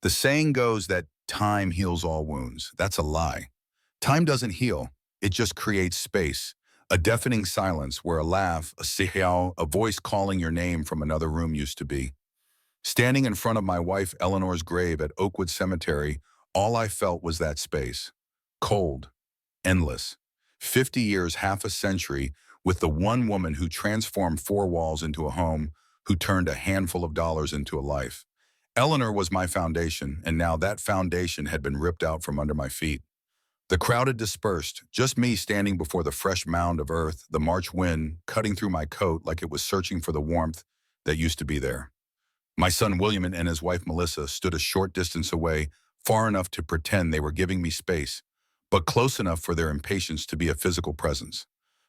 The saying goes that time heals all wounds. That's a lie. Time doesn't heal. It just creates space. A deafening silence where a laugh, a sihyao, a voice calling your name from another room used to be. Standing in front of my wife Eleanor's grave at Oakwood Cemetery, all I felt was that space. Cold, endless. 50 years, half a century, with the one woman who transformed four walls into a home, who turned a handful of dollars into a life. Eleanor was my foundation, and now that foundation had been ripped out from under my feet. The crowd had dispersed, just me standing before the fresh mound of earth, the March wind cutting through my coat like it was searching for the warmth that used to be there. My son William and his wife Melissa stood a short distance away, far enough to pretend they were giving me space, but close enough for their impatience to be a physical presence.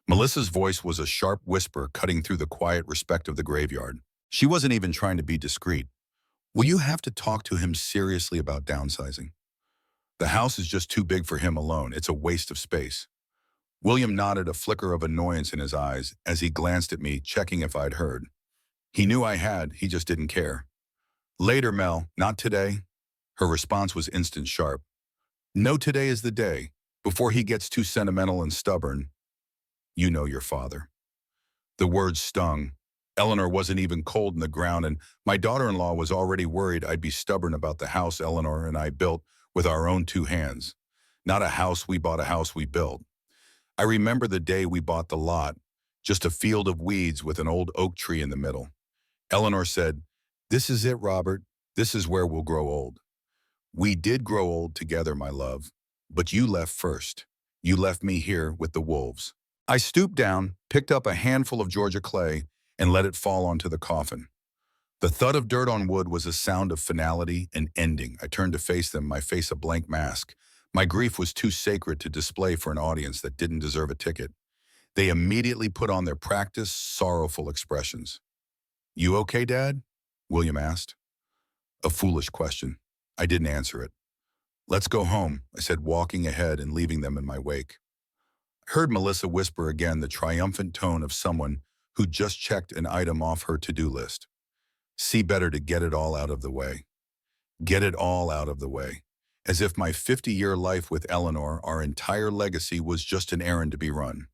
Melissa's voice was a sharp whisper cutting through the quiet respect of the graveyard. She wasn't even trying to be discreet. Will you have to talk to him seriously about downsizing? The house is just too big for him alone. It's a waste of space. William nodded, a flicker of annoyance in his eyes as he glanced at me, checking if I'd heard. He knew I had, he just didn't care. Later, Mel, not today. Her response was instant sharp. No, today is the day. Before he gets too sentimental and stubborn. You know your father. The words stung. Eleanor wasn't even cold in the ground, and my daughter-in-law was already worried I'd be stubborn about the house Eleanor and I built with our own two hands. Not a house we bought, a house we built. I remember the day we bought the lot, just a field of weeds with an old oak tree in the middle. Eleanor said, "This is it, Robert. This is where we'll grow old." We did grow old together, my love, but you left first. You left me here with the wolves. I stooped down, picked up a handful of Georgia clay, and let it fall onto the coffin. The thud of dirt on wood was a sound of finality and ending. I turned to face them, my face a blank mask. My grief was too sacred to display for an audience that didn't deserve a ticket. They immediately put on their practiced, sorrowful expressions. "You okay, Dad?" William asked. A foolish question. I didn't answer it. "Let's go home," I said, walking ahead and leaving them in my wake. I heard Melissa whisper again, the triumphant tone of someone who just checked an item off her to-do list. See better to get it all out of the way. Get it all out of the way. As if my 50-year life with Eleanor, our entire legacy, was just an errand to be run.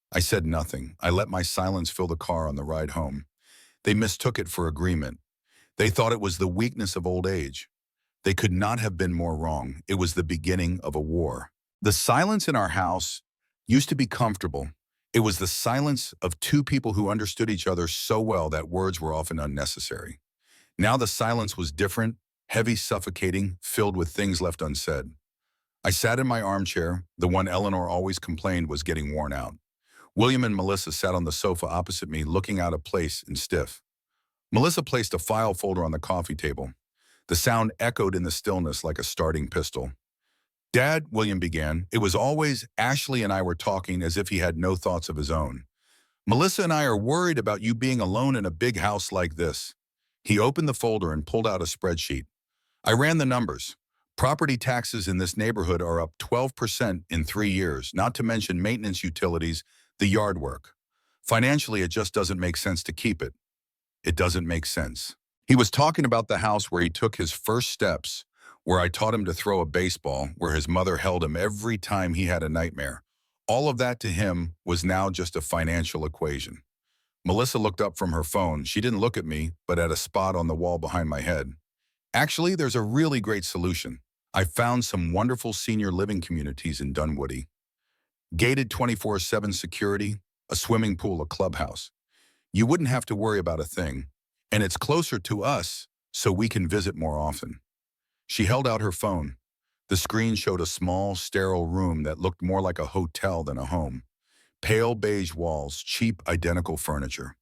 I said nothing. I let my silence fill the car on the ride home. They mistook it for agreement. They thought it was the weakness of old age. They could not have been more wrong. It was the beginning of a war. The silence in our house used to be comfortable. It was the silence of two people who understood each other so well that words were often unnecessary. Now the silence was different, heavy, suffocating, filled with things left unsaid. I sat in my armchair, the one Eleanor always complained was getting worn out. William and Melissa sat on the sofa opposite me, looking out of place and stiff. Melissa placed a file folder on the coffee table. The sound echoed in the stillness like a starting pistol. "Dad," William began, "it was always Ashley and I were talking as if he had no thoughts of his own. Melissa and I are worried about you being alone in a big house like this." He opened the folder and pulled out a spreadsheet. I ran the numbers. Property taxes in this neighborhood are up 12% in 3 years, not to mention maintenance utilities, the yard work. Financially, it just doesn't make sense to keep it. It doesn't make sense. He was talking about the house where he took his first steps, where I taught him to throw a baseball, where his mother held him every time he had a nightmare. All of that to him was now just a financial equation. Melissa looked up from her phone. She didn't look at me, but at a spot on the wall behind my head. "Actually, there's a really great solution. I found some wonderful senior living communities in Dunwoody. Gated 24/7 security, a swimming pool, a clubhouse. You wouldn't have to worry about a thing. And it's closer to us, so we can visit more often." She held out her phone. The screen showed a small, sterile room that looked more like a hotel than a home. Pale beige walls, cheap, identical furniture.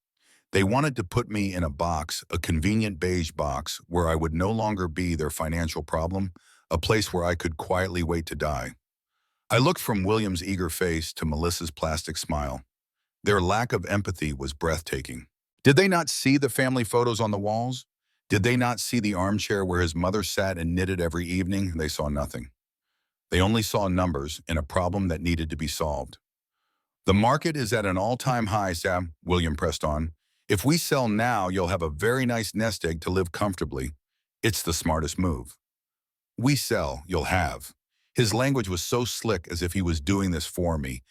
They wanted to put me in a box, a convenient beige box, where I would no longer be their financial problem, a place where I could quietly wait to die. I looked from William's eager face to Melissa's plastic smile. Their lack of empathy was breathtaking. Did they not see the family photos on the walls? Did they not see the armchair where his mother sat and knitted every evening? They saw nothing. They only saw numbers and a problem that needed to be solved. "The market is at an all-time high, Sam," William pressed on. "If we sell now, you'll have a very nice nest egg to live comfortably. It's the smartest move." We sell, you'll have. His language was so slick as if he was doing this for me,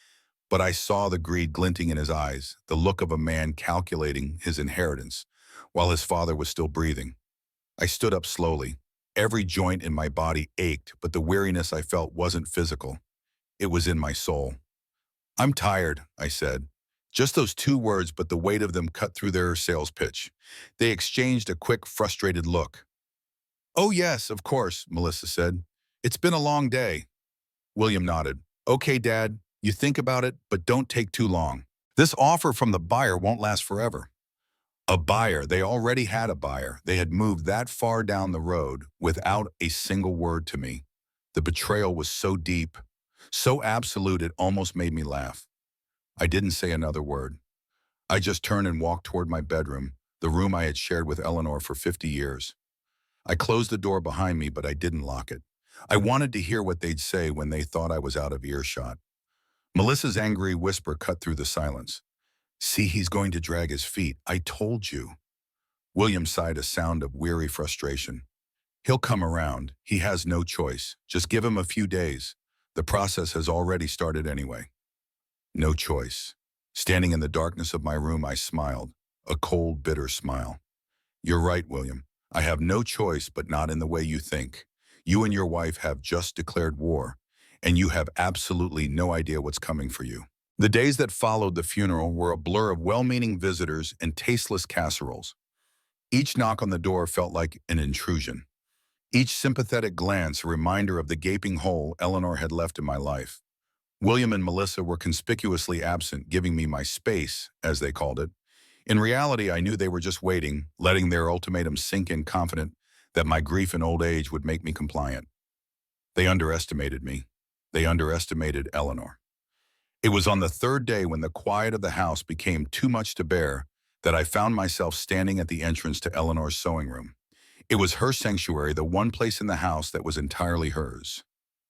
but I saw the greed glinting in his eyes, the look of a man calculating his inheritance, while his father was still breathing. I stood up slowly. Every joint in my body ached, but the weariness I felt wasn't physical. It was in my soul. I'm tired, I said. Just those two words, but the weight of them cut through their sales pitch. They exchanged a quick, frustrated look. Oh yes, of course, Melissa said. It's been a long day. William nodded. Okay, Dad, you think about it, but don't take too long. This offer from the buyer won't last forever. A buyer. They already had a buyer. They had moved that far down the road without a single word to me. The betrayal was so deep, so absolute it almost made me laugh. I didn't say another word. I just turned and walked toward my bedroom, the room I had shared with Eleanor for 50 years. I closed the door behind me, but I didn't lock it. I wanted to hear what they'd say when they thought I was out of earshot. Melissa's angry whisper cut through the silence. See, he's going to drag his feet. I told you. William sighed a sound of weary frustration. He'll come around. He has no choice. Just give him a few days. The process has already started anyway. No choice. Standing in the darkness of my room, I smiled, a cold, bitter smile. You're right, William. I have no choice, but not in the way you think. You and your wife have just declared war, and you have absolutely no idea what's coming for you. The days that followed the funeral were a blur of well-meaning visitors and tasteless casseroles. Each knock on the door felt like an intrusion. Each sympathetic glance a reminder of the gaping hole Eleanor had left in my life. William and Melissa were conspicuously absent, giving me my space, as they called it. In reality, I knew they were just waiting, letting their ultimatum sink in, confident that my grief and old age would make me compliant. They underestimated me. They underestimated Eleanor. It was on the third day, when the quiet of the house became too much to bear, that I found myself standing at the entrance to Eleanor's sewing room. It was her sanctuary, the one place in the house that was entirely hers.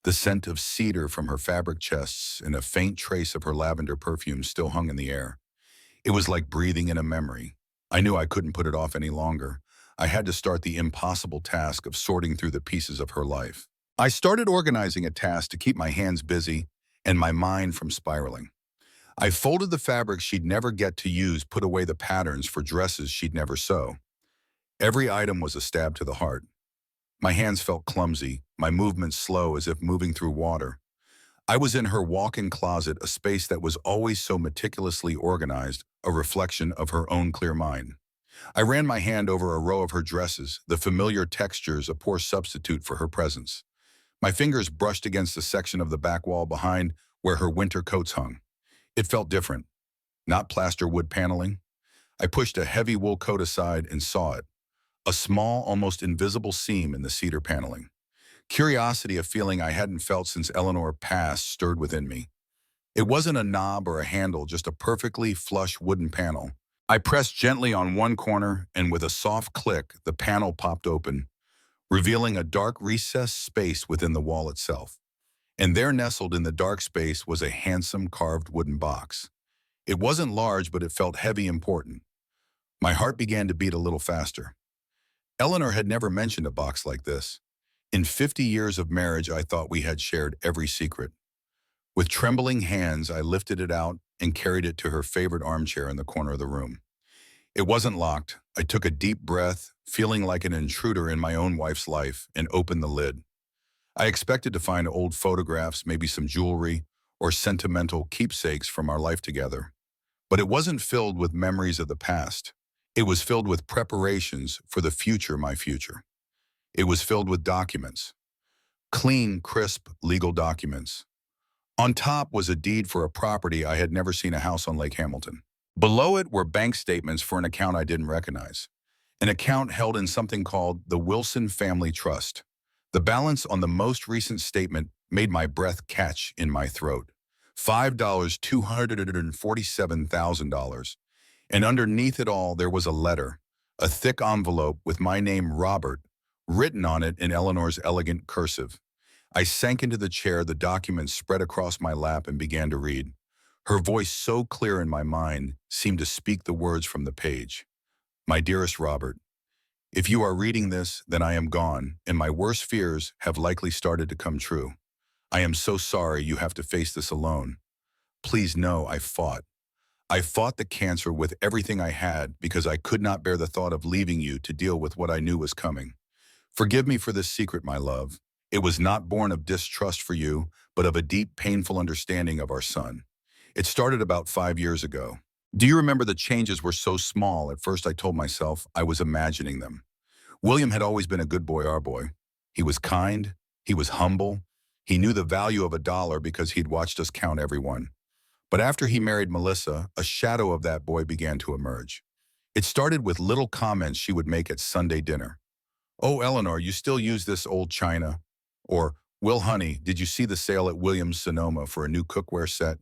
The scent of cedar from her fabric chests and a faint trace of her lavender perfume still hung in the air. It was like breathing in a memory. I knew I couldn't put it off any longer. I had to start the impossible task of sorting through the pieces of her life. I started organizing a task to keep my hands busy and my mind from spiraling. I folded the fabric she'd never get to use, put away the patterns for dresses she'd never sew. Every item was a stab to the heart. My hands felt clumsy, my movements slow as if moving through water. I was in her walk-in closet, a space that was always so meticulously organized, a reflection of her own clear mind. I ran my hand over a row of her dresses, the familiar textures a poor substitute for her presence. My fingers brushed against a section of the back wall behind where her winter coats hung. It felt different, not plaster wood paneling. I pushed a heavy wool coat aside and saw it, a small, almost invisible seam in the cedar paneling. Curiosity, a feeling I hadn't felt since Eleanor passed, stirred within me. It wasn't a knob or a handle, just a perfectly flush wooden panel. I pressed gently on one corner, and with a soft click, the panel popped open, revealing a dark recessed space within the wall itself. And there, nestled in the dark space, was a handsome carved wooden box. It wasn't large, but it felt heavy, important. My heart began to beat a little faster. Eleanor had never mentioned a box like this. In 50 years of marriage, I thought we had shared every secret. With trembling hands, I lifted it out and carried it to her favorite armchair in the corner of the room. It wasn't locked. I took a deep breath, feeling like an intruder in my own wife's life, and opened the lid. I expected to find old photographs, maybe some jewelry, or sentimental keepsakes from our life together. But it wasn't filled with memories of the past. It was filled with preparations for the future, my future. It was filled with documents. Clean, crisp, legal documents. On top was a deed for a property I had never seen, a house on Lake Hamilton. Below it were bank statements for an account I didn't recognize. An account held in something called the Wilson Family Trust. The balance on the most recent statement made my breath catch in my throat. $247,000. And underneath it all, there was a letter, a thick envelope with my name, Robert, written on it in Eleanor's elegant cursive. I sank into the chair, the document spread across my lap, and began to read. Her voice, so clear in my mind, seemed to speak the words from the page. My dearest Robert, If you are reading this, then I am gone, and my worst fears have likely started to come true. I am so sorry you have to face this alone. Please know I fought. I fought the cancer with everything I had because I could not bear the thought of leaving you to deal with what I knew was coming. Forgive me for this secret, my love. It was not born of distrust for you, but of a deep, painful understanding of our son. It started about 5 years ago. Do you remember the changes were so small? At first I told myself I was imagining them. William had always been a good boy, our boy. He was kind, he was humble, he knew the value of a dollar because he'd watched us count every one. But after he married Melissa, a shadow of that boy began to emerge. It started with little comments she would make at Sunday dinner. "Oh, Eleanor, you still use this old china?" Or, "Will, honey, did you see the sale at Williams Sonoma for a new cookware set?"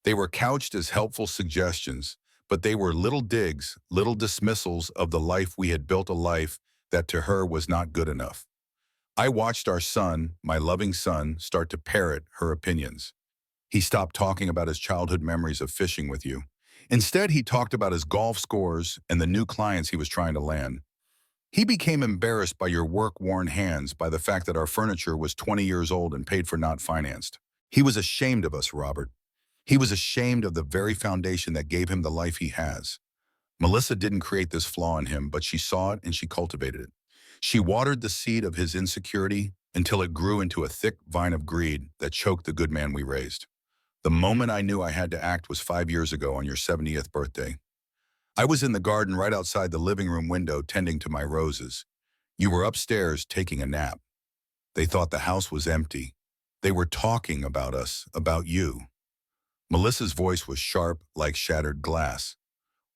They were couched as helpful suggestions, but they were little digs, little dismissals of the life we had built, a life that to her was not good enough. I watched our son, my loving son, start to parrot her opinions. He stopped talking about his childhood memories of fishing with you. Instead, he talked about his golf scores and the new clients he was trying to land. He became embarrassed by your work-worn hands, by the fact that our furniture was 20 years old and paid for, not financed. He was ashamed of us, Robert. He was ashamed of the very foundation that gave him the life he has. Melissa didn't create this flaw in him, but she saw it and she cultivated it. She watered the seed of his insecurity until it grew into a thick vine of greed that choked the good man we raised. The moment I knew I had to act was 5 years ago on your 70th birthday. I was in the garden right outside the living room window tending to my roses. You were upstairs taking a nap. They thought the house was empty. They were talking about us, about you. Melissa's voice was sharp like shattered glass.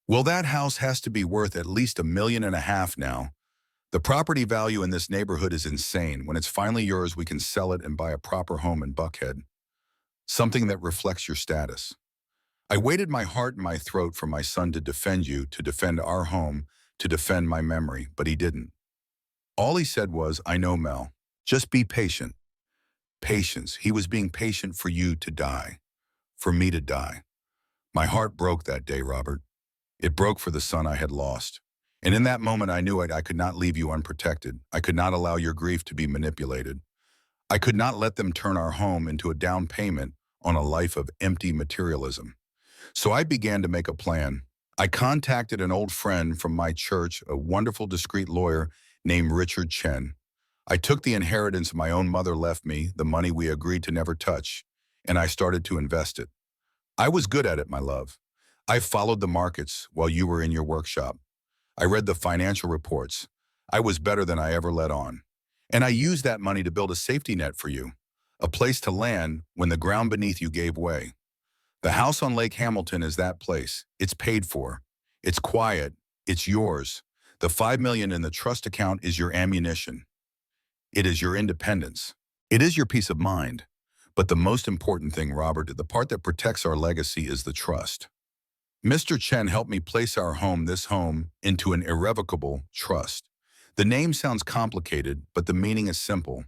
"Well, that house has to be worth at least $1.5 million now. The property value in this neighborhood is insane. When it's finally yours, we can sell it and buy a proper home in Buckhead. Something that reflects your status." I waited my heart in my throat for my son to defend you, to defend our home, to defend my memory, but he didn't. All he said was, "I know, Mel. Just be patient." Patience. He was being patient for you to die, for me to die. My heart broke that day, Robert. It broke for the son I had lost. And in that moment, I knew I could not leave you unprotected. I could not allow your grief to be manipulated. I could not let them turn our home into a down payment on a life of empty materialism. So I began to make a plan. I contacted an old friend from my church, a wonderful, discreet lawyer named Richard Chen. I took the inheritance my own mother left me, the money we agreed to never touch, and I started to invest it. I was good at it, my love. I followed the markets while you were in your workshop. I read the financial reports. I was better than I ever let on. And I used that money to build a safety net for you, a place to land when the ground beneath you gave way. The house on Lake Hamilton is that place. It's paid for. It's quiet. It's yours. The $5 million in the trust account is your ammunition. It is your independence. It is your peace of mind. But the most important thing, Robert, the part that protects our legacy, is the trust. Mr. Chen helped me place our home, this home, into an irrevocable trust. The name sounds complicated, but the meaning is simple.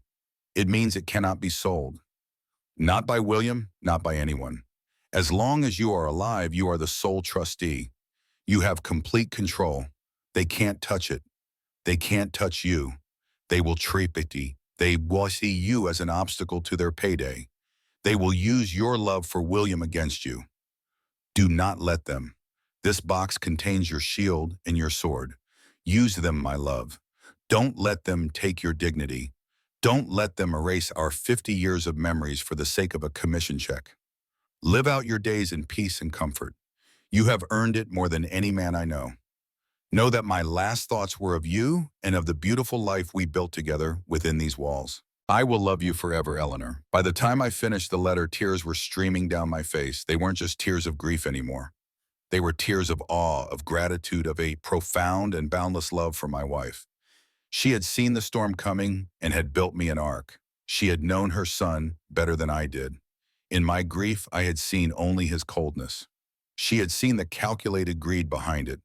It means it cannot be sold. Not by William, not by anyone. As long as you are alive, you are the sole trustee. You have complete control. They can't touch it. They can't touch you. They will treat it. They will see you as an obstacle to their payday. They will use your love for William against you. Do not let them. This box contains your shield and your sword. Use them, my love. Don't let them take your dignity. Don't let them erase our 50 years of memories for the sake of a commission check. Live out your days in peace and comfort. You have earned it more than any man I know. Know that my last thoughts were of you and of the beautiful life we built together within these walls. I will love you forever, Eleanor. By the time I finished the letter, tears were streaming down my face. They weren't just tears of grief anymore. They were tears of awe, of gratitude, of a profound and boundless love for my wife. She had seen the storm coming and had built me an ark. She had known her son better than I did. In my grief, I had seen only his coldness. She had seen the calculated greed behind it.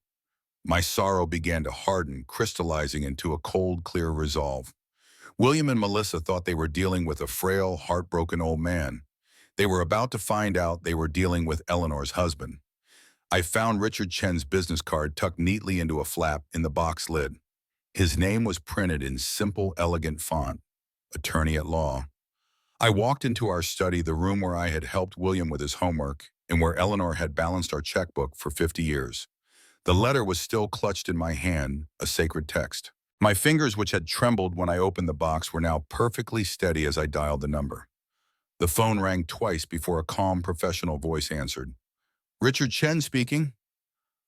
My sorrow began to harden, crystallizing into a cold, clear resolve. William and Melissa thought they were dealing with a frail, heartbroken old man. They were about to find out they were dealing with Eleanor's husband. I found Richard Chen's business card tucked neatly into a flap in the box lid. His name was printed in simple, elegant font, attorney at law. I walked into our study, the room where I had helped William with his homework and where Eleanor had balanced our checkbook for 50 years. The letter was still clutched in my hand, a sacred text. My fingers, which had trembled when I opened the box, were now perfectly steady as I dialed the number. The phone rang twice before a calm, professional voice answered. Richard Chen speaking.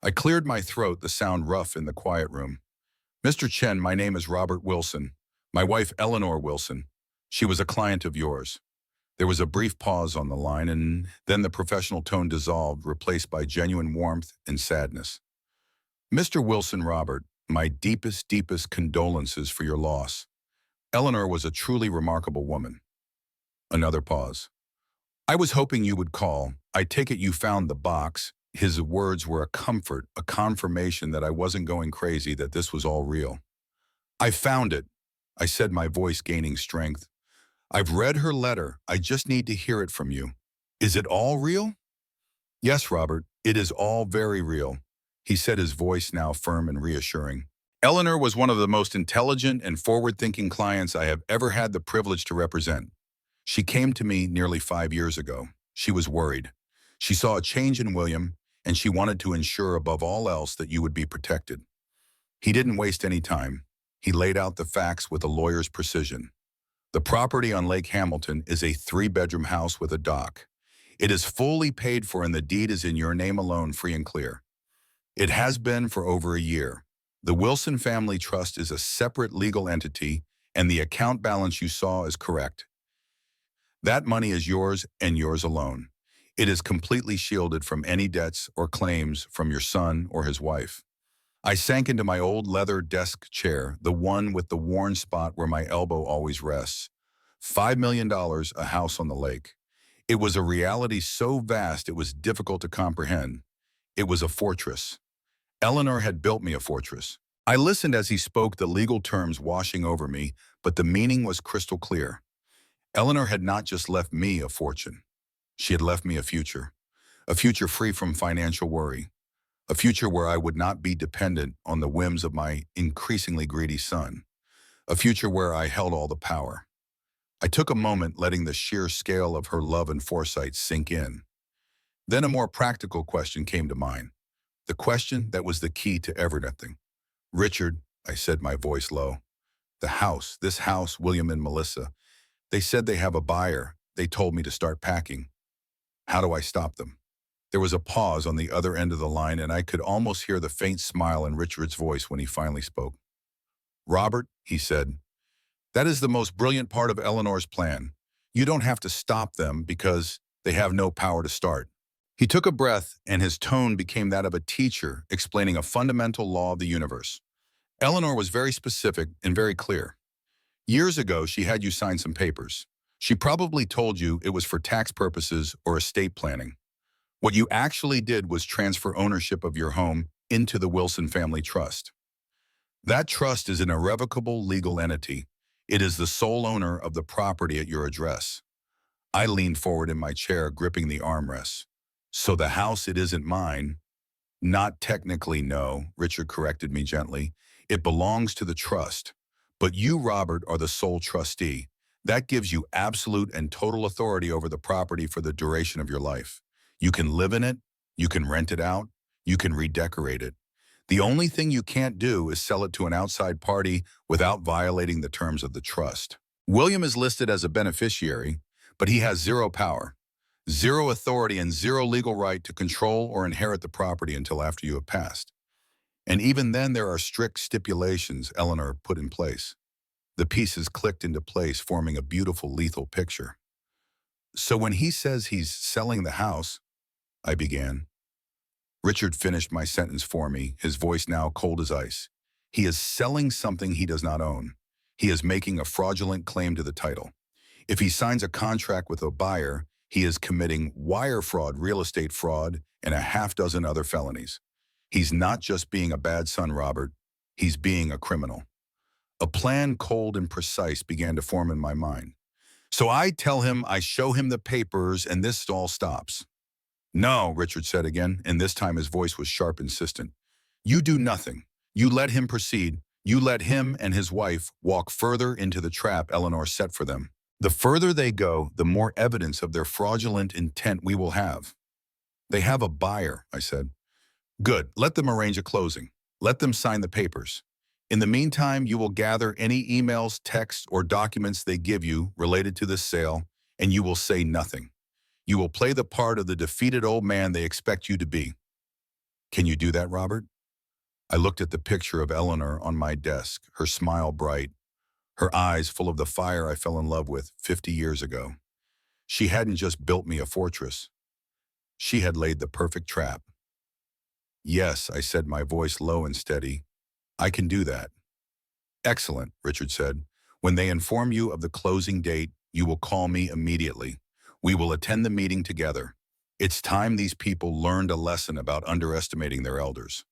I cleared my throat, the sound rough in the quiet room. Mr. Chen, my name is Robert Wilson. My wife, Eleanor Wilson. She was a client of yours. There was a brief pause on the line, and then the professional tone dissolved, replaced by genuine warmth and sadness. Mr. Wilson, Robert, my deepest condolences for your loss. Eleanor was a truly remarkable woman. Another pause. I was hoping you would call. I take it you found the box. His words were a comfort, a confirmation that I wasn't going crazy, that this was all real. I found it, I said, my voice gaining strength. I've read her letter. I just need to hear it from you. Is it all real? Yes, Robert, it is all very real, he said, his voice now firm and reassuring. Eleanor was one of the most intelligent and forward-thinking clients I have ever had the privilege to represent. She came to me nearly 5 years ago. She was worried. She saw a change in William, and she wanted to ensure above all else that you would be protected. He didn't waste any time. He laid out the facts with a lawyer's precision. The property on Lake Hamilton is a 3-bedroom house with a dock. It is fully paid for and the deed is in your name alone, free and clear. It has been for over a year. The Wilson Family Trust is a separate legal entity, and the account balance you saw is correct. That money is yours and yours alone. It is completely shielded from any debts or claims from your son or his wife. I sank into my old leather desk chair, the one with the worn spot where my elbow always rests. $5 million, a house on the lake. It was a reality so vast it was difficult to comprehend. It was a fortress. Eleanor had built me a fortress. I listened as he spoke, the legal terms washing over me, but the meaning was crystal clear. Eleanor had not just left me a fortune. She had left me a future free from financial worry, a future where I would not be dependent on the whims of my increasingly greedy son, a future where I held all the power. I took a moment, letting the sheer scale of her love and foresight sink in. Then a more practical question came to mind, the question that was the key to everything. Richard, I said, my voice low, this house, William and Melissa, they said they have a buyer. They told me to start packing. How do I stop them? There was a pause on the other end of the line, and I could almost hear the faint smile in Richard's voice when he finally spoke. Robert, he said, that is the most brilliant part of Eleanor's plan. You don't have to stop them because they have no power to start. He took a breath, and his tone became that of a teacher explaining a fundamental law of the universe. Eleanor was very specific and very clear. Years ago, she had you sign some papers. She probably told you it was for tax purposes or estate planning. What you actually did was transfer ownership of your home into the Wilson Family Trust. That trust is an irrevocable legal entity. It is the sole owner of the property at your address. I leaned forward in my chair, gripping the armrests. So the house, it isn't mine. Not technically, no, Richard corrected me gently. It belongs to the trust. But you, Robert, are the sole trustee. That gives you absolute and total authority over the property for the duration of your life. You can live in it, you can rent it out, you can redecorate it. The only thing you can't do is sell it to an outside party without violating the terms of the trust. William is listed as a beneficiary, but he has zero power, zero authority, and zero legal right to control or inherit the property until after you have passed. And even then, there are strict stipulations Eleanor put in place. The pieces clicked into place, forming a beautiful, lethal picture. So when he says he's selling the house, I began. Richard finished my sentence for me, his voice now cold as ice. He is selling something he does not own. He is making a fraudulent claim to the title. If he signs a contract with a buyer, he is committing wire fraud, real estate fraud, and a half-dozen other felonies. He's not just being a bad son, Robert. He's being a criminal. A plan, cold and precise, began to form in my mind. So I tell him, I show him the papers, and this all stops. No, Richard said again, and this time his voice was sharp, insistent. You do nothing. You let him proceed. You let him and his wife walk further into the trap Eleanor set for them. The further they go, the more evidence of their fraudulent intent we will have. They have a buyer, I said. Good, let them arrange a closing. Let them sign the papers. In the meantime, you will gather any emails, texts, or documents they give you related to this sale, and you will say nothing. You will play the part of the defeated old man they expect you to be. Can you do that, Robert? I looked at the picture of Eleanor on my desk, her smile bright, her eyes full of the fire I fell in love with 50 years ago. She hadn't just built me a fortress. She had laid the perfect trap. Yes, I said, my voice low and steady. I can do that. Excellent, Richard said. When they inform you of the closing date, you will call me immediately. We will attend the meeting together. It's time these people learned a lesson about underestimating their elders.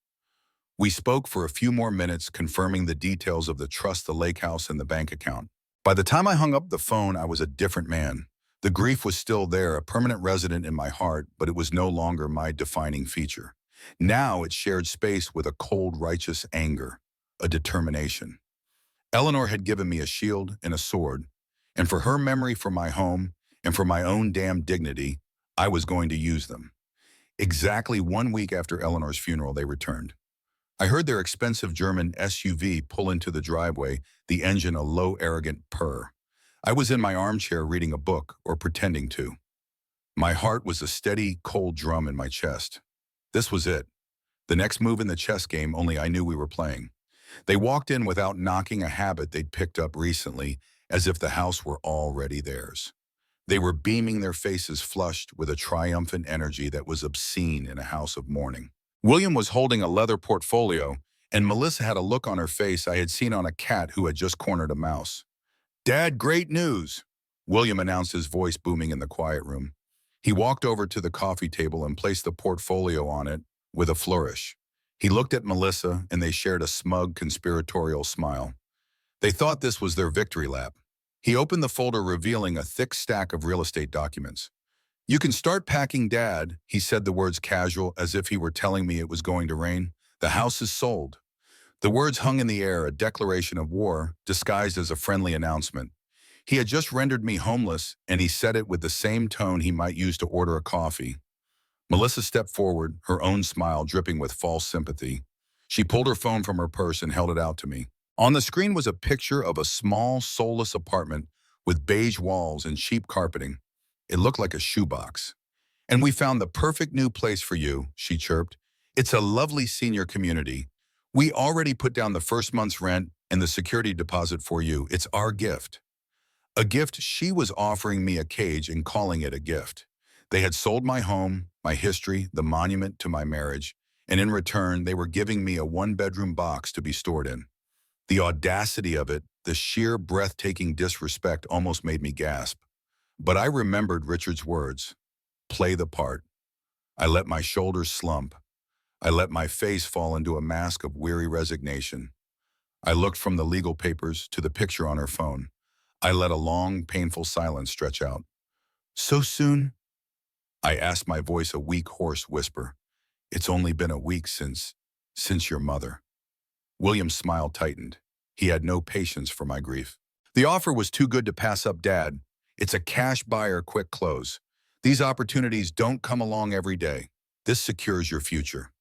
We spoke for a few more minutes, confirming the details of the trust, the lake house, and the bank account. By the time I hung up the phone, I was a different man. The grief was still there, a permanent resident in my heart, but it was no longer my defining feature. Now it shared space with a cold, righteous anger, a determination. Eleanor had given me a shield and a sword, and for her memory, for my home, and for my own damn dignity, I was going to use them. Exactly 1 week after Eleanor's funeral, they returned. I heard their expensive German SUV pull into the driveway, the engine a low, arrogant purr. I was in my armchair reading a book, or pretending to. My heart was a steady, cold drum in my chest. This was it. The next move in the chess game, only I knew we were playing. They walked in without knocking, a habit they'd picked up recently, as if the house were already theirs. They were beaming, their faces flushed with a triumphant energy that was obscene in a house of mourning. William was holding a leather portfolio, and Melissa had a look on her face I had seen on a cat who had just cornered a mouse. "Dad, great news!" William announced, his voice booming in the quiet room. He walked over to the coffee table and placed the portfolio on it with a flourish. He looked at Melissa, and they shared a smug, conspiratorial smile. They thought this was their victory lap. He opened the folder, revealing a thick stack of real estate documents. "You can start packing, Dad," he said, the words casual, as if he were telling me it was going to rain. "The house is sold." The words hung in the air, a declaration of war, disguised as a friendly announcement. He had just rendered me homeless, and he said it with the same tone he might use to order a coffee. Melissa stepped forward, her own smile dripping with false sympathy. She pulled her phone from her purse and held it out to me. On the screen was a picture of a small, soulless apartment with beige walls and cheap carpeting. It looked like a shoebox. "And we found the perfect new place for you," she chirped. "It's a lovely senior community. We already put down the first month's rent and the security deposit for you. It's our gift." A gift. She was offering me a cage and calling it a gift. They had sold my home, my history, the monument to my marriage, and in return, they were giving me a one-bedroom box to be stored in. The audacity of it, the sheer breathtaking disrespect almost made me gasp. But I remembered Richard's words, "Play the part." I let my shoulders slump. I let my face fall into a mask of weary resignation. I looked from the legal papers to the picture on her phone. I let a long, painful silence stretch out. "So soon?" I asked, my voice a weak, hoarse whisper. "It's only been a week since your mother." William's smile tightened. He had no patience for my grief. "The offer was too good to pass up, Dad. It's a cash buyer, quick close. These opportunities don't come along every day. This secures your future."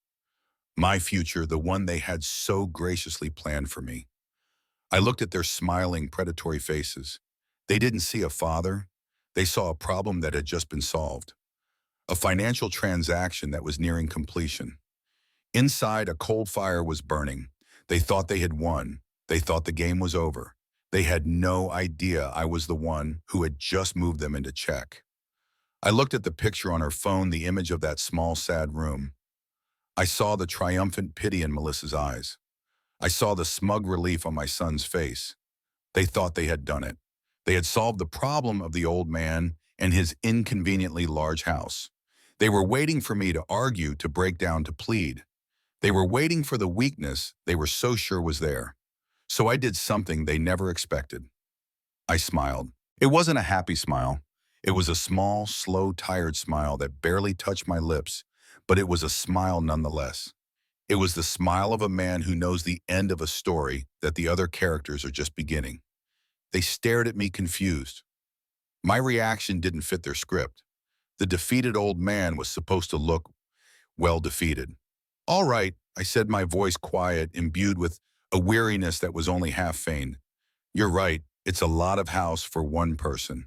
My future, the one they had so graciously planned for me. I looked at their smiling, predatory faces. They didn't see a father. They saw a problem that had just been solved. A financial transaction that was nearing completion. Inside, a cold fire was burning. They thought they had won. They thought the game was over. They had no idea I was the one who had just moved them into check. I looked at the picture on her phone, the image of that small, sad room. I saw the triumphant pity in Melissa's eyes. I saw the smug relief on my son's face. They thought they had done it. They had solved the problem of the old man and his inconveniently large house. They were waiting for me to argue, to break down, to plead. They were waiting for the weakness they were so sure was there. So I did something they never expected. I smiled. It wasn't a happy smile. It was a small, slow, tired smile that barely touched my lips, but it was a smile nonetheless. It was the smile of a man who knows the end of a story that the other characters are just beginning. They stared at me confused. My reaction didn't fit their script. The defeated old man was supposed to look, well, defeated. All right, I said, my voice quiet, imbued with a weariness that was only half feigned. You're right, it's a lot of house for one person.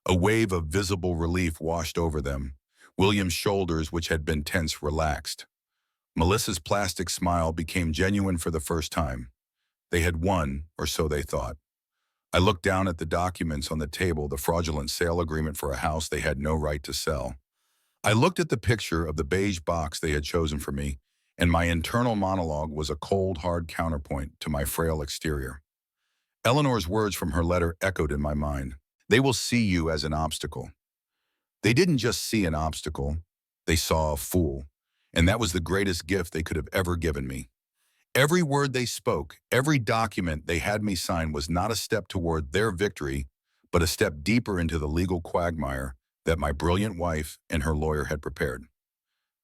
A wave of visible relief washed over them. William's shoulders, which had been tense, relaxed. Melissa's plastic smile became genuine for the first time. They had won, or so they thought. I looked down at the documents on the table, the fraudulent sale agreement for a house they had no right to sell. I looked at the picture of the beige box they had chosen for me, and my internal monologue was a cold, hard counterpoint to my frail exterior. Eleanor's words from her letter echoed in my mind. They will see you as an obstacle. They didn't just see an obstacle, they saw a fool, and that was the greatest gift they could have ever given me. Every word they spoke, every document they had me sign was not a step toward their victory, but a step deeper into the legal quagmire that my brilliant wife and her lawyer had prepared.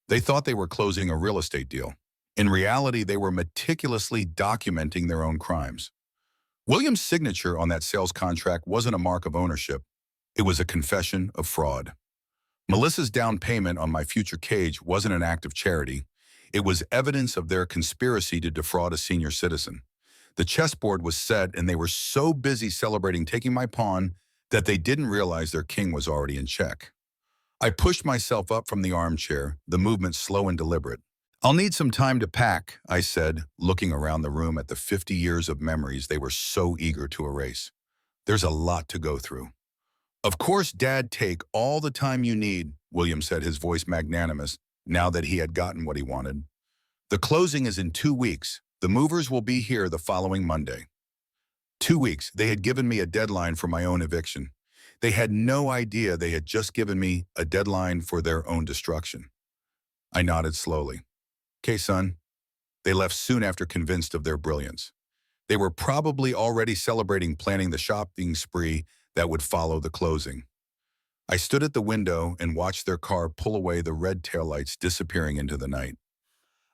They thought they were closing a real estate deal. In reality, they were meticulously documenting their own crimes. William's signature on that sales contract wasn't a mark of ownership. It was a confession of fraud. Melissa's down payment on my future cage wasn't an act of charity. It was evidence of their conspiracy to defraud a senior citizen. The chessboard was set, and they were so busy celebrating taking my pawn that they didn't realize their king was already in check. I pushed myself up from the armchair, the movement slow and deliberate. I'll need some time to pack, I said, looking around the room at the 50 years of memories they were so eager to erase. There's a lot to go through. Of course, Dad, take all the time you need, William said, his voice magnanimous, now that he had gotten what he wanted. The closing is in 2 weeks. The movers will be here the following Monday. 2 weeks. They had given me a deadline for my own eviction. They had no idea they had just given me a deadline for their own destruction. I nodded slowly. Okay, son. They left soon after, convinced of their brilliance. They were probably already celebrating planning the shopping spree that would follow the closing. I stood at the window and watched their car pull away, the red taillights disappearing into the night.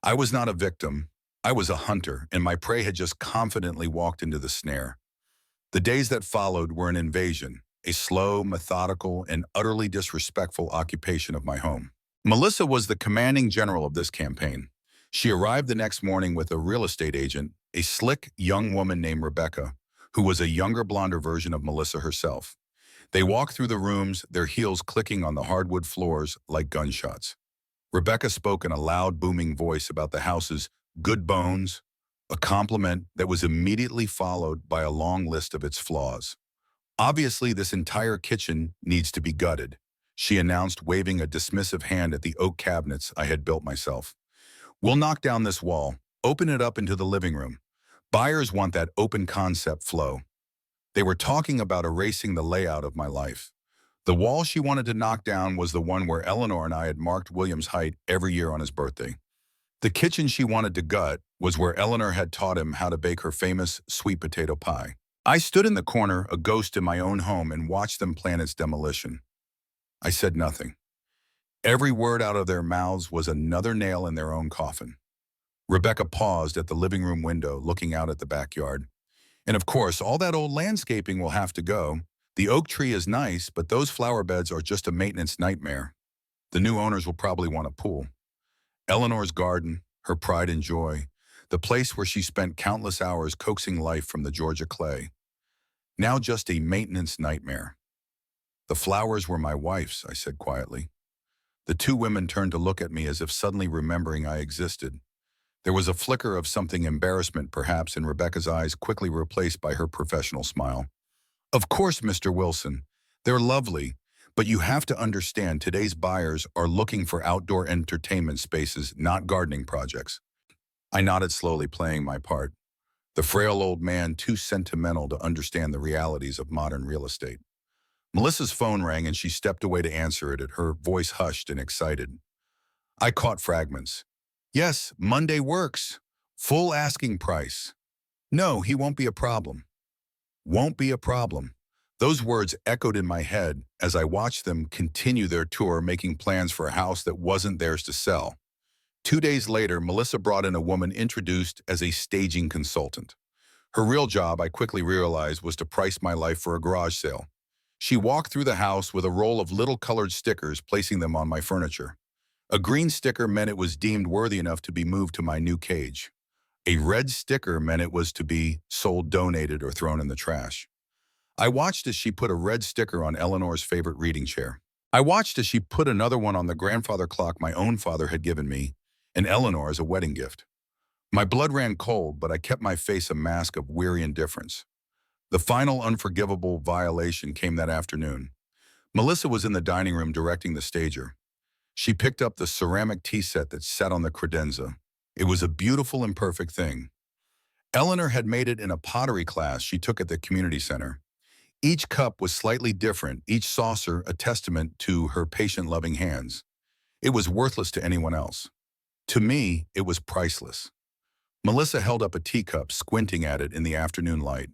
I was not a victim. I was a hunter, and my prey had just confidently walked into the snare. The days that followed were an invasion, a slow, methodical, and utterly disrespectful occupation of my home. Melissa was the commanding general of this campaign. She arrived the next morning with a real estate agent, a slick young woman named Rebecca, who was a younger, blonder version of Melissa herself. They walked through the rooms, their heels clicking on the hardwood floors like gunshots. Rebecca spoke in a loud, booming voice about the house's good bones, a compliment that was immediately followed by a long list of its flaws. Obviously, this entire kitchen needs to be gutted, she announced, waving a dismissive hand at the oak cabinets I had built myself. We'll knock down this wall, open it up into the living room. Buyers want that open concept flow. They were talking about erasing the layout of my life. The wall she wanted to knock down was the one where Eleanor and I had marked William's height every year on his birthday. The kitchen she wanted to gut was where Eleanor had taught him how to bake her famous sweet potato pie. I stood in the corner, a ghost in my own home, and watched them plan its demolition. I said nothing. Every word out of their mouths was another nail in their own coffin. Rebecca paused at the living room window, looking out at the backyard. And of course, all that old landscaping will have to go. The oak tree is nice, but those flower beds are just a maintenance nightmare. The new owners will probably want a pool. Eleanor's garden, her pride and joy, the place where she spent countless hours coaxing life from the Georgia clay. Now just a maintenance nightmare. The flowers were my wife's, I said quietly. The two women turned to look at me as if suddenly remembering I existed. There was a flicker of something, embarrassment perhaps, in Rebecca's eyes, quickly replaced by her professional smile. Of course, Mr. Wilson. They're lovely, but you have to understand today's buyers are looking for outdoor entertainment spaces, not gardening projects. I nodded slowly, playing my part. The frail old man, too sentimental to understand the realities of modern real estate. Melissa's phone rang and she stepped away to answer it, her voice hushed and excited. I caught fragments. Yes, Monday works. Full asking price. No, he won't be a problem. Won't be a problem. Those words echoed in my head as I watched them continue their tour, making plans for a house that wasn't theirs to sell. 2 days later, Melissa brought in a woman introduced as a staging consultant. Her real job, I quickly realized, was to price my life for a garage sale. She walked through the house with a roll of little colored stickers, placing them on my furniture. A green sticker meant it was deemed worthy enough to be moved to my new cage. A red sticker meant it was to be sold, donated, or thrown in the trash. I watched as she put a red sticker on Eleanor's favorite reading chair. I watched as she put another one on the grandfather clock my own father had given me, and Eleanor as a wedding gift. My blood ran cold, but I kept my face a mask of weary indifference. The final unforgivable violation came that afternoon. Melissa was in the dining room directing the stager. She picked up the ceramic tea set that sat on the credenza. It was a beautiful and perfect thing. Eleanor had made it in a pottery class she took at the community center. Each cup was slightly different, each saucer a testament to her patient, loving hands. It was worthless to anyone else. To me, it was priceless. Melissa held up a teacup, squinting at it in the afternoon light.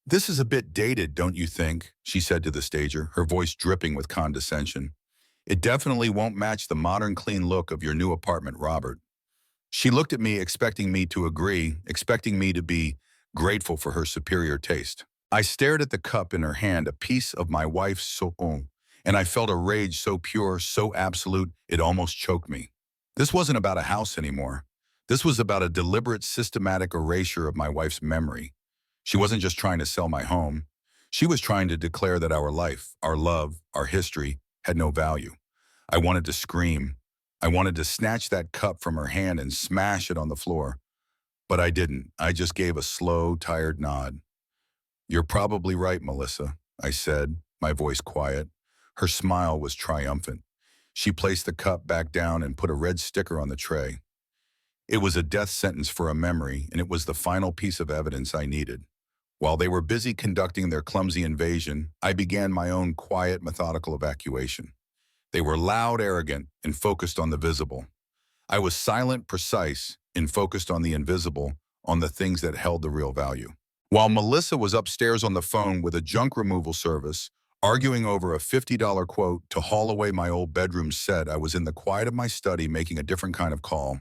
"This is a bit dated, don't you think?" she said to the stager, her voice dripping with condescension. "It definitely won't match the modern, clean look of your new apartment, Robert." She looked at me, expecting me to agree, expecting me to be grateful for her superior taste. I stared at the cup in her hand, a piece of my wife's soul, and I felt a rage so pure, so absolute, it almost choked me. This wasn't about a house anymore. This was about a deliberate, systematic erasure of my wife's memory. She wasn't just trying to sell my home. She was trying to declare that our life, our love, our history had no value. I wanted to scream. I wanted to snatch that cup from her hand and smash it on the floor. But I didn't. I just gave a slow, tired nod. "You're probably right, Melissa," I said, my voice quiet. Her smile was triumphant. She placed the cup back down and put a red sticker on the tray. It was a death sentence for a memory, and it was the final piece of evidence I needed. While they were busy conducting their clumsy invasion, I began my own quiet, methodical evacuation. They were loud, arrogant, and focused on the visible. I was silent, precise, and focused on the invisible, on the things that held the real value. While Melissa was upstairs on the phone with a junk removal service, arguing over a $50 quote to haul away my old bedroom set, I was in the quiet of my study making a different kind of call.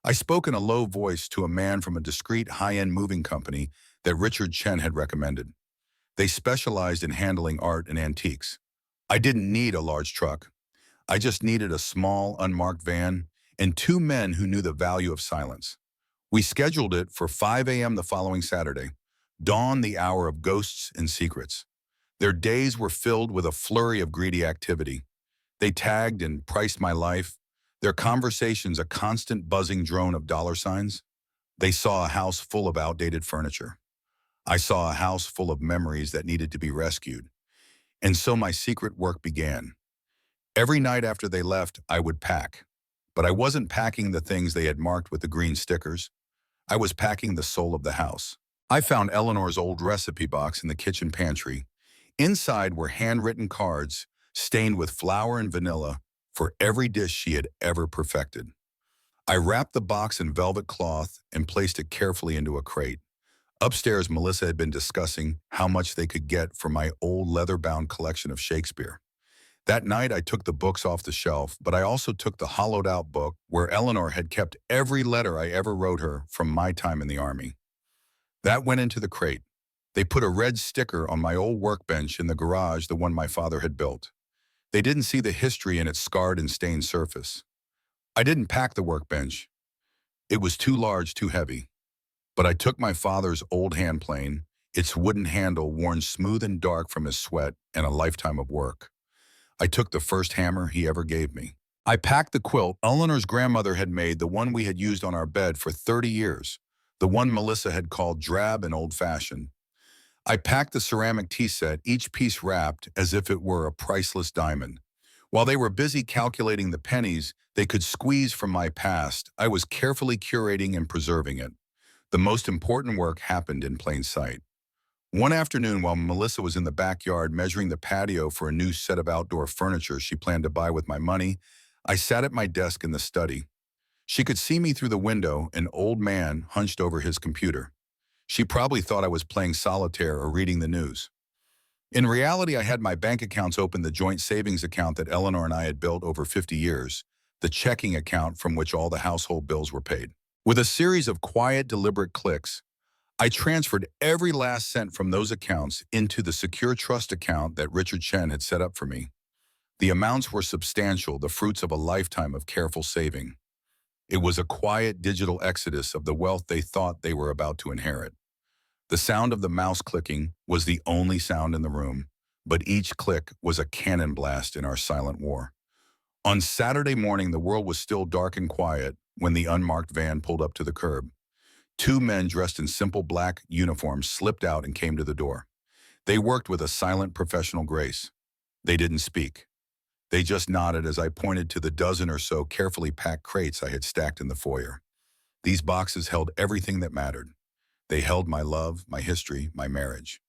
I spoke in a low voice to a man from a discreet high-end moving company that Richard Chen had recommended. They specialized in handling art and antiques. I didn't need a large truck. I just needed a small, unmarked van and two men who knew the value of silence. We scheduled it for 5 a.m. the following Saturday, dawn, the hour of ghosts and secrets. Their days were filled with a flurry of greedy activity. They tagged and priced my life, their conversations a constant buzzing drone of dollar signs. They saw a house full of outdated furniture. I saw a house full of memories that needed to be rescued. And so my secret work began. Every night after they left, I would pack. But I wasn't packing the things they had marked with the green stickers. I was packing the soul of the house. I found Eleanor's old recipe box in the kitchen pantry. Inside were handwritten cards, stained with flour and vanilla, for every dish she had ever perfected. I wrapped the box in velvet cloth and placed it carefully into a crate. Upstairs, Melissa had been discussing how much they could get for my old leather-bound collection of Shakespeare. That night, I took the books off the shelf, but I also took the hollowed-out book where Eleanor had kept every letter I ever wrote her from my time in the Army. That went into the crate. They put a red sticker on my old workbench in the garage, the one my father had built. They didn't see the history in its scarred and stained surface. I didn't pack the workbench. It was too large, too heavy. But I took my father's old hand plane, its wooden handle worn smooth and dark from his sweat and a lifetime of work. I took the first hammer he ever gave me. I packed the quilt Eleanor's grandmother had made, the one we had used on our bed for 30 years, the one Melissa had called drab and old-fashioned. I packed the ceramic tea set, each piece wrapped as if it were a priceless diamond. While they were busy calculating the pennies they could squeeze from my past, I was carefully curating and preserving it. The most important work happened in plain sight. One afternoon, while Melissa was in the backyard measuring the patio for a new set of outdoor furniture she planned to buy with my money, I sat at my desk in the study. She could see me through the window, an old man hunched over his computer. She probably thought I was playing solitaire or reading the news. In reality, I had my bank accounts open, the joint savings account that Eleanor and I had built over 50 years, the checking account from which all the household bills were paid. With a series of quiet, deliberate clicks, I transferred every last cent from those accounts into the secure trust account that Richard Chen had set up for me. The amounts were substantial, the fruits of a lifetime of careful saving. It was a quiet digital exodus of the wealth they thought they were about to inherit. The sound of the mouse clicking was the only sound in the room, but each click was a cannon blast in our silent war. On Saturday morning, the world was still dark and quiet when the unmarked van pulled up to the curb. Two men dressed in simple black uniforms slipped out and came to the door. They worked with a silent professional grace. They didn't speak. They just nodded as I pointed to the dozen or so carefully packed crates I had stacked in the foyer. These boxes held everything that mattered. They held my love, my history, my marriage.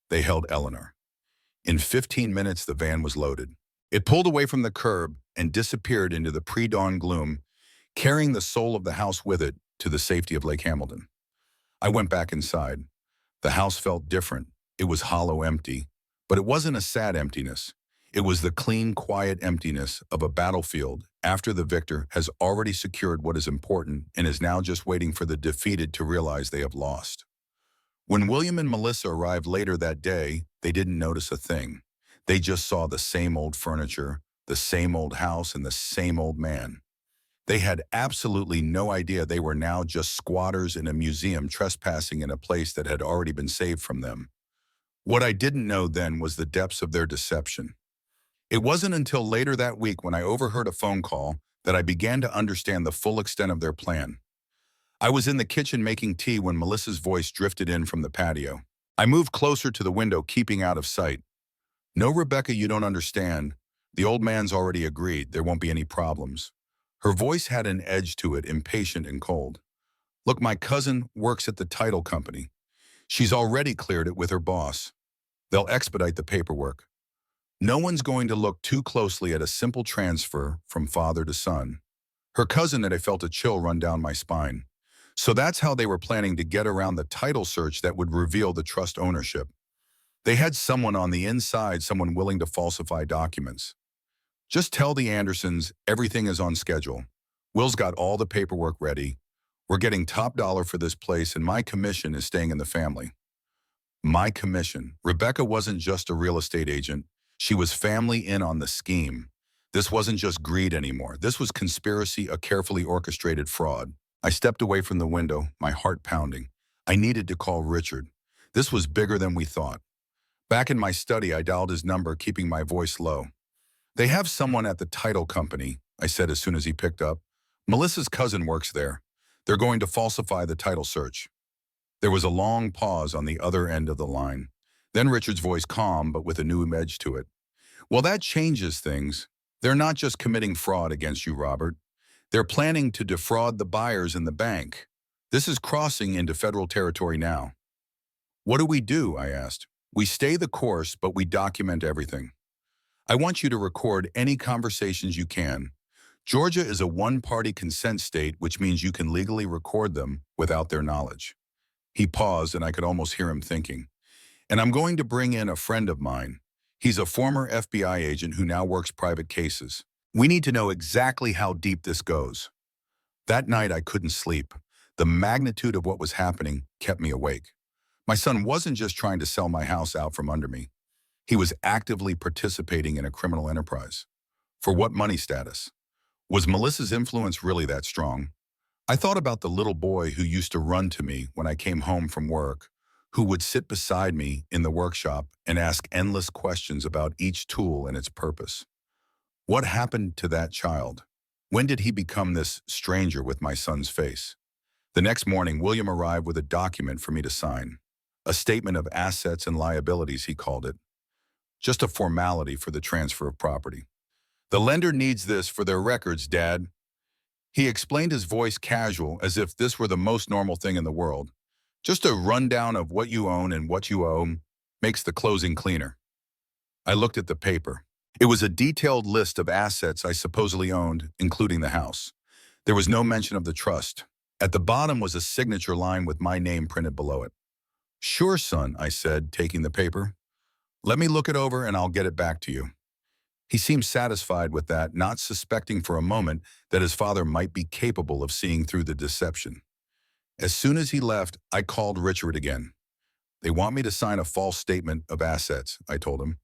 They held Eleanor. In 15 minutes, the van was loaded. It pulled away from the curb and disappeared into the pre-dawn gloom, carrying the soul of the house with it to the safety of Lake Hamilton. I went back inside. The house felt different. It was hollow, empty. But it wasn't a sad emptiness. It was the clean, quiet emptiness of a battlefield after the victor has already secured what is important and is now just waiting for the defeated to realize they have lost. When William and Melissa arrived later that day, they didn't notice a thing. They just saw the same old furniture, the same old house, and the same old man. They had absolutely no idea they were now just squatters in a museum trespassing in a place that had already been saved from them. What I didn't know then was the depths of their deception. It wasn't until later that week when I overheard a phone call that I began to understand the full extent of their plan. I was in the kitchen making tea when Melissa's voice drifted in from the patio. I moved closer to the window, keeping out of sight. "No, Rebecca, you don't understand. The old man's already agreed. There won't be any problems." Her voice had an edge to it, impatient and cold. "Look, my cousin works at the title company. She's already cleared it with her boss. They'll expedite the paperwork. No one's going to look too closely at a simple transfer from father to son." Her cousin and I felt a chill run down my spine. So that's how they were planning to get around the title search that would reveal the trust ownership. They had someone on the inside, someone willing to falsify documents. "Just tell the Andersons everything is on schedule. Will's got all the paperwork ready. We're getting top dollar for this place and my commission is staying in the family." My commission. Rebecca wasn't just a real estate agent. She was family in on the scheme. This wasn't just greed anymore. This was conspiracy, a carefully orchestrated fraud. I stepped away from the window, my heart pounding. I needed to call Richard. This was bigger than we thought. Back in my study, I dialed his number, keeping my voice low. "They have someone at the title company," I said as soon as he picked up. "Melissa's cousin works there. They're going to falsify the title search." There was a long pause on the other end of the line. Then Richard's voice, calm but with a new edge to it. "Well, that changes things. They're not just committing fraud against you, Robert. They're planning to defraud the buyers in the bank. This is crossing into federal territory now." "What do we do?" I asked. "We stay the course, but we document everything. I want you to record any conversations you can. Georgia is a one-party consent state, which means you can legally record them without their knowledge." He paused, and I could almost hear him thinking. "And I'm going to bring in a friend of mine. He's a former FBI agent who now works private cases. We need to know exactly how deep this goes." That night, I couldn't sleep. The magnitude of what was happening kept me awake. My son wasn't just trying to sell my house out from under me. He was actively participating in a criminal enterprise. For what money status? Was Melissa's influence really that strong? I thought about the little boy who used to run to me when I came home from work, who would sit beside me in the workshop and ask endless questions about each tool and its purpose. What happened to that child? When did he become this stranger with my son's face? The next morning, William arrived with a document for me to sign. A statement of assets and liabilities, he called it. Just a formality for the transfer of property. "The lender needs this for their records, Dad." He explained, his voice casual, as if this were the most normal thing in the world. "Just a rundown of what you own and what you owe makes the closing cleaner." I looked at the paper. It was a detailed list of assets I supposedly owned, including the house. There was no mention of the trust. At the bottom was a signature line with my name printed below it. "Sure, son," I said, taking the paper. "Let me look it over and I'll get it back to you." He seemed satisfied with that, not suspecting for a moment that his father might be capable of seeing through the deception. As soon as he left, I called Richard again. They want me to sign a false statement of assets, I told him.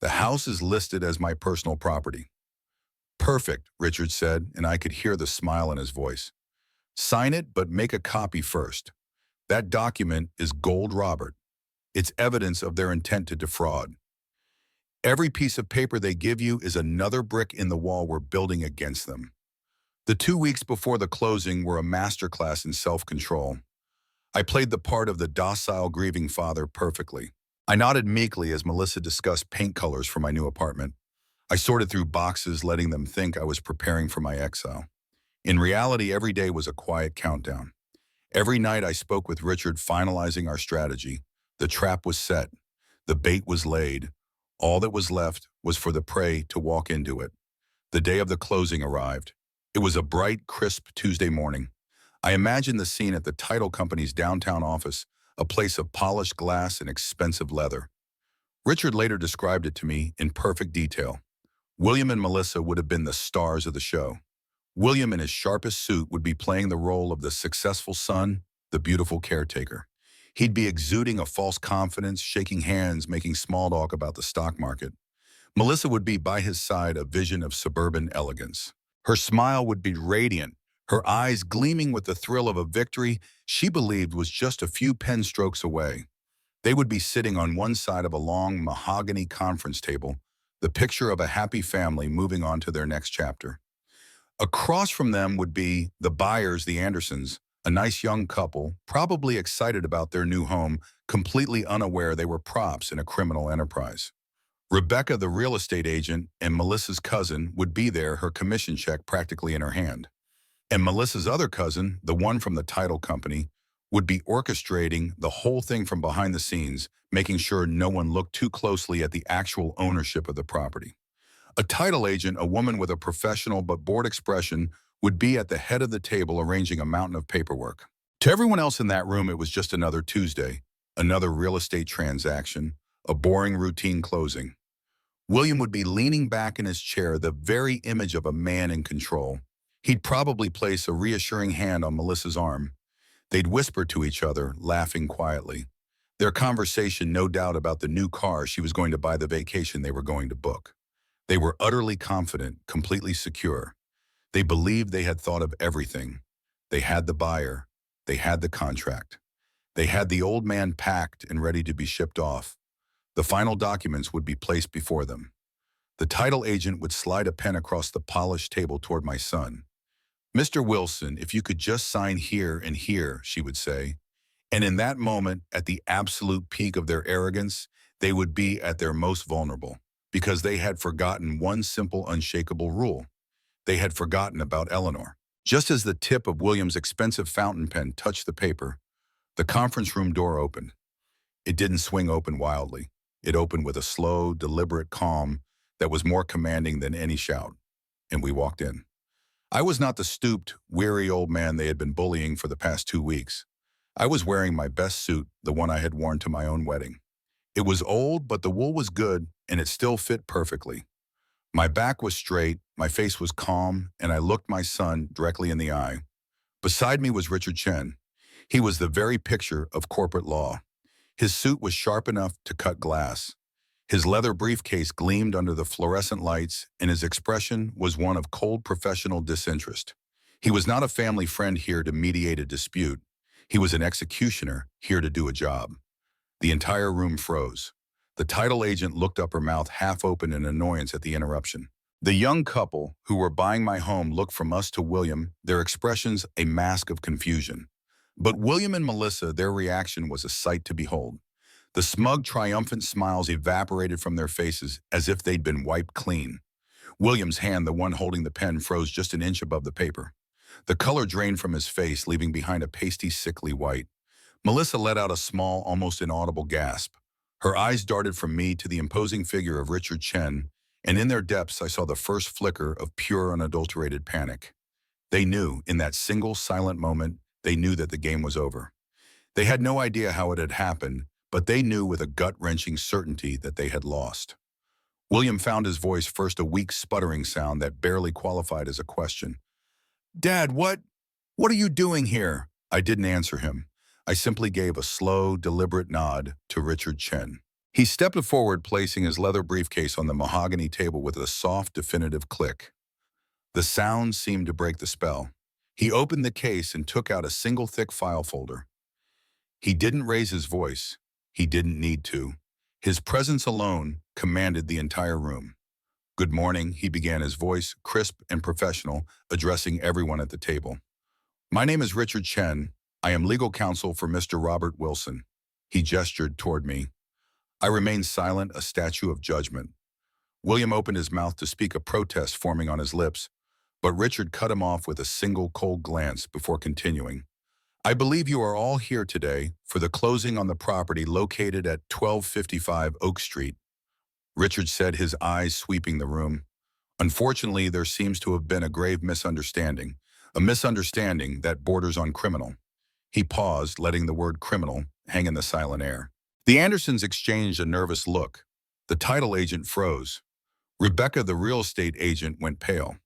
The house is listed as my personal property. Perfect, Richard said, and I could hear the smile in his voice. Sign it, but make a copy first. That document is gold, Robert. It's evidence of their intent to defraud. Every piece of paper they give you is another brick in the wall we're building against them. The 2 weeks before the closing were a masterclass in self-control. I played the part of the docile, grieving father perfectly. I nodded meekly as Melissa discussed paint colors for my new apartment. I sorted through boxes, letting them think I was preparing for my exile. In reality, every day was a quiet countdown. Every night I spoke with Richard, finalizing our strategy. The trap was set. The bait was laid. All that was left was for the prey to walk into it. The day of the closing arrived. It was a bright, crisp Tuesday morning. I imagined the scene at the title company's downtown office, a place of polished glass and expensive leather. Richard later described it to me in perfect detail. William and Melissa would have been the stars of the show. William, in his sharpest suit, would be playing the role of the successful son, the beautiful caretaker. He'd be exuding a false confidence, shaking hands, making small talk about the stock market. Melissa would be by his side, a vision of suburban elegance. Her smile would be radiant, her eyes gleaming with the thrill of a victory she believed was just a few pen strokes away. They would be sitting on one side of a long mahogany conference table, the picture of a happy family moving on to their next chapter. Across from them would be the buyers, the Andersons, a nice young couple, probably excited about their new home, completely unaware they were props in a criminal enterprise. Rebecca, the real estate agent, and Melissa's cousin would be there, her commission check practically in her hand. And Melissa's other cousin, the one from the title company, would be orchestrating the whole thing from behind the scenes, making sure no one looked too closely at the actual ownership of the property. A title agent, a woman with a professional but bored expression, would be at the head of the table arranging a mountain of paperwork. To everyone else in that room, it was just another Tuesday, another real estate transaction, a boring routine closing. William would be leaning back in his chair, the very image of a man in control. He'd probably place a reassuring hand on Melissa's arm. They'd whisper to each other, laughing quietly. Their conversation, no doubt, about the new car she was going to buy, the vacation they were going to book. They were utterly confident, completely secure. They believed they had thought of everything. They had the buyer. They had the contract. They had the old man packed and ready to be shipped off. The final documents would be placed before them. The title agent would slide a pen across the polished table toward my son. "Mr. Wilson, if you could just sign here and here," she would say. And in that moment, at the absolute peak of their arrogance, they would be at their most vulnerable, because they had forgotten one simple, unshakable rule. They had forgotten about Eleanor. Just as the tip of William's expensive fountain pen touched the paper, the conference room door opened. It didn't swing open wildly. It opened with a slow, deliberate calm that was more commanding than any shout, and we walked in. I was not the stooped, weary old man they had been bullying for the past 2 weeks. I was wearing my best suit, the one I had worn to my own wedding. It was old, but the wool was good, and it still fit perfectly. My back was straight, my face was calm, and I looked my son directly in the eye. Beside me was Richard Chen. He was the very picture of corporate law. His suit was sharp enough to cut glass. His leather briefcase gleamed under the fluorescent lights, and his expression was one of cold professional disinterest. He was not a family friend here to mediate a dispute. He was an executioner here to do a job. The entire room froze. The title agent looked up, her mouth half open in annoyance at the interruption. The young couple who were buying my home looked from us to William, their expressions a mask of confusion. But William and Melissa, their reaction was a sight to behold. The smug, triumphant smiles evaporated from their faces as if they'd been wiped clean. William's hand, the one holding the pen, froze just an inch above the paper. The color drained from his face, leaving behind a pasty, sickly white. Melissa let out a small, almost inaudible gasp. Her eyes darted from me to the imposing figure of Richard Chen, and in their depths I saw the first flicker of pure, unadulterated panic. They knew, in that single, silent moment, they knew that the game was over. They had no idea how it had happened, but they knew with a gut-wrenching certainty that they had lost. William found his voice first a weak sputtering sound that barely qualified as a question. Dad, what are you doing here? I didn't answer him. I simply gave a slow, deliberate nod to Richard Chen. He stepped forward, placing his leather briefcase on the mahogany table with a soft, definitive click. The sound seemed to break the spell. He opened the case and took out a single thick file folder. He didn't raise his voice. He didn't need to. His presence alone commanded the entire room. Good morning, he began, his voice crisp and professional, addressing everyone at the table. My name is Richard Chen. I am legal counsel for Mr. Robert Wilson. He gestured toward me. I remained silent, a statue of judgment. William opened his mouth to speak, a protest forming on his lips, but Richard cut him off with a single cold glance before continuing. I believe you are all here today for the closing on the property located at 1255 Oak Street. Richard said, his eyes sweeping the room. Unfortunately, there seems to have been a grave misunderstanding, a misunderstanding that borders on criminal. He paused, letting the word criminal hang in the silent air. The Andersons exchanged a nervous look. The title agent froze. Rebecca, the real estate agent, went pale.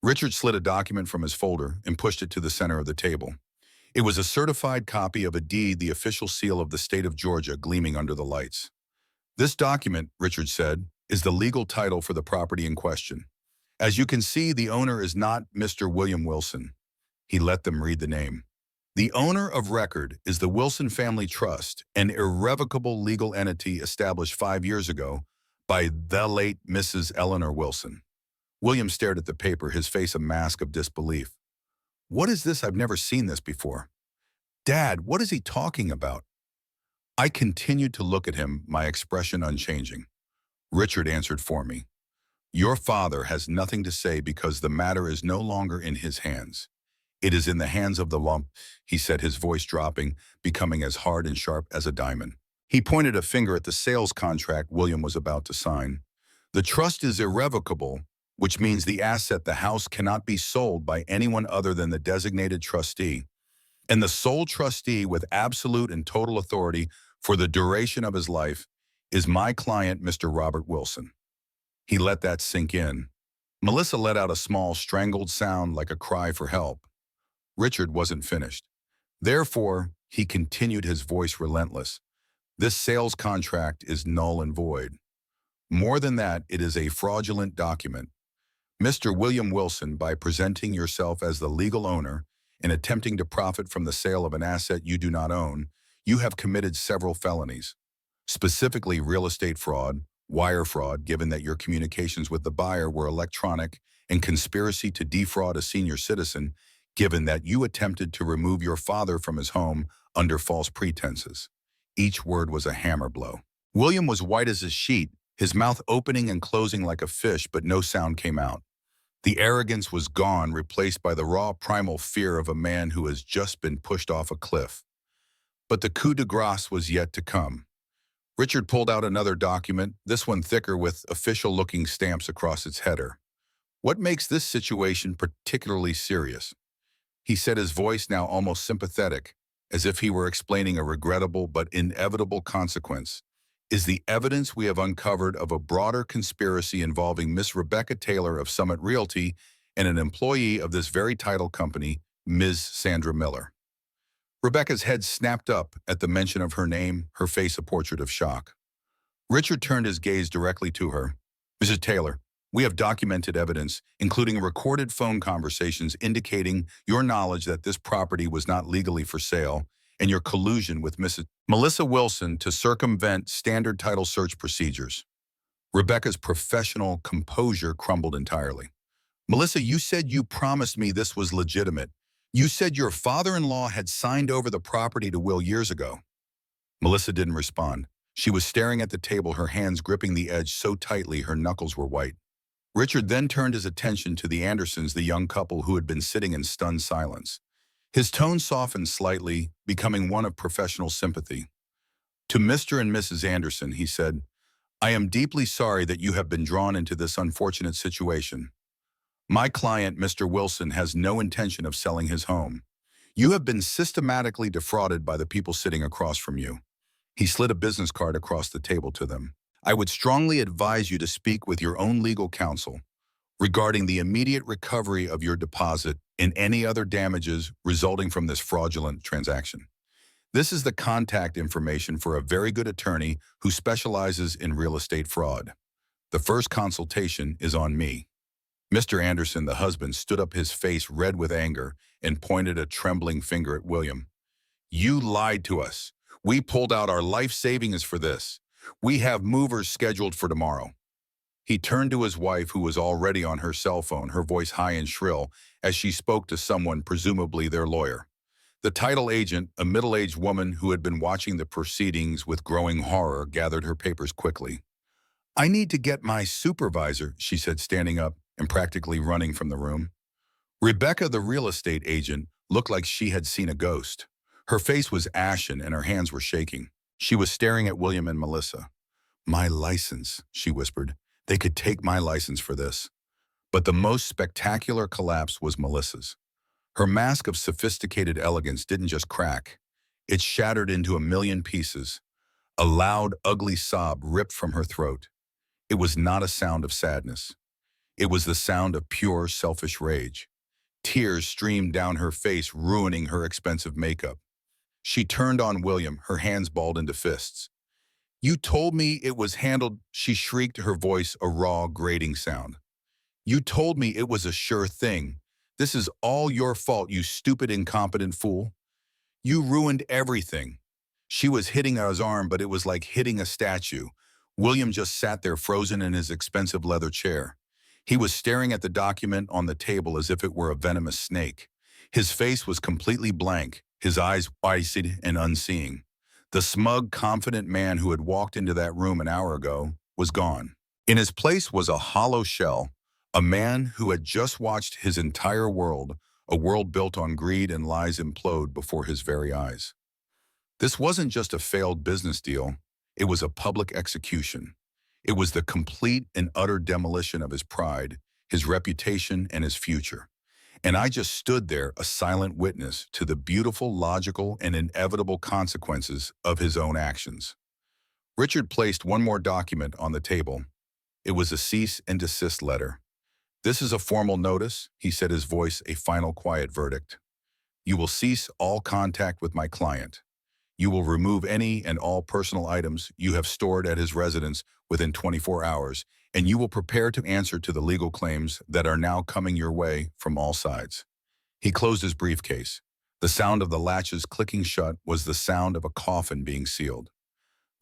Richard slid a document from his folder and pushed it to the center of the table. It was a certified copy of a deed, the official seal of the state of Georgia, gleaming under the lights. This document, Richard said, is the legal title for the property in question. As you can see, the owner is not Mr. William Wilson. He let them read the name. The owner of record is the Wilson Family Trust, an irrevocable legal entity established 5 years ago by the late Mrs. Eleanor Wilson. William stared at the paper, his face a mask of disbelief. What is this? I've never seen this before. Dad, what is he talking about? I continued to look at him, my expression unchanging. Richard answered for me. Your father has nothing to say because the matter is no longer in his hands. It is in the hands of the law, he said, his voice dropping, becoming as hard and sharp as a diamond. He pointed a finger at the sales contract William was about to sign. The trust is irrevocable, which means the asset, the house, cannot be sold by anyone other than the designated trustee. And the sole trustee with absolute and total authority for the duration of his life is my client, Mr. Robert Wilson. He let that sink in. Melissa let out a small, strangled sound like a cry for help. Richard wasn't finished. Therefore, he continued, his voice relentless. This sales contract is null and void. More than that, it is a fraudulent document. Mr. William Wilson, by presenting yourself as the legal owner and attempting to profit from the sale of an asset you do not own, you have committed several felonies, specifically real estate fraud, wire fraud, given that your communications with the buyer were electronic, and conspiracy to defraud a senior citizen, given that you attempted to remove your father from his home under false pretenses. Each word was a hammer blow. William was white as a sheet, his mouth opening and closing like a fish, but no sound came out. The arrogance was gone, replaced by the raw primal fear of a man who has just been pushed off a cliff. But the coup de grace was yet to come. Richard pulled out another document, this one thicker with official-looking stamps across its header. What makes this situation particularly serious? He said, his voice now almost sympathetic, as if he were explaining a regrettable but inevitable consequence, is the evidence we have uncovered of a broader conspiracy involving Miss Rebecca Taylor of Summit Realty and an employee of this very title company, Ms. Sandra Miller. Rebecca's head snapped up at the mention of her name, her face a portrait of shock. Richard turned his gaze directly to her. Mrs. Taylor, we have documented evidence, including recorded phone conversations indicating your knowledge that this property was not legally for sale and your collusion with Mrs. Melissa Wilson to circumvent standard title search procedures. Rebecca's professional composure crumbled entirely. Melissa, you said you promised me this was legitimate. You said your father-in-law had signed over the property to Will years ago. Melissa didn't respond. She was staring at the table, her hands gripping the edge so tightly her knuckles were white. Richard then turned his attention to the Andersons, the young couple who had been sitting in stunned silence. His tone softened slightly, becoming one of professional sympathy. To Mr. and Mrs. Anderson, he said, I am deeply sorry that you have been drawn into this unfortunate situation. My client, Mr. Wilson, has no intention of selling his home. You have been systematically defrauded by the people sitting across from you. He slid a business card across the table to them. I would strongly advise you to speak with your own legal counsel regarding the immediate recovery of your deposit and any other damages resulting from this fraudulent transaction. This is the contact information for a very good attorney who specializes in real estate fraud. The first consultation is on me. Mr. Anderson, the husband, stood up, his face red with anger, and pointed a trembling finger at William. You lied to us. We pulled out our life savings for this. We have movers scheduled for tomorrow. He turned to his wife, who was already on her cell phone, her voice high and shrill, as she spoke to someone, presumably their lawyer. The title agent, a middle-aged woman who had been watching the proceedings with growing horror, gathered her papers quickly. I need to get my supervisor, she said, standing up and practically running from the room. Rebecca, the real estate agent, looked like she had seen a ghost. Her face was ashen and her hands were shaking. She was staring at William and Melissa. My license, she whispered. They could take my license for this. But the most spectacular collapse was Melissa's. Her mask of sophisticated elegance didn't just crack. It shattered into a million pieces. A loud, ugly sob ripped from her throat. It was not a sound of sadness. It was the sound of pure, selfish rage. Tears streamed down her face, ruining her expensive makeup. She turned on William, her hands balled into fists. You told me it was handled, she shrieked, her voice a raw, grating sound. You told me it was a sure thing. This is all your fault, you stupid, incompetent fool. You ruined everything. She was hitting at his arm, but it was like hitting a statue. William just sat there, frozen in his expensive leather chair. He was staring at the document on the table as if it were a venomous snake. His face was completely blank, his eyes wide-eyed and unseeing. The smug, confident man who had walked into that room an hour ago was gone. In his place was a hollow shell, a man who had just watched his entire world, a world built on greed and lies, implode before his very eyes. This wasn't just a failed business deal, it was a public execution. It was the complete and utter demolition of his pride, his reputation, and his future. And I just stood there, a silent witness to the beautiful, logical, and inevitable consequences of his own actions. Richard placed one more document on the table. It was a cease and desist letter. This is a formal notice, he said, his voice a final quiet verdict. You will cease all contact with my client. You will remove any and all personal items you have stored at his residence within 24 hours, and you will prepare to answer to the legal claims that are now coming your way from all sides. He closed his briefcase. The sound of the latches clicking shut was the sound of a coffin being sealed.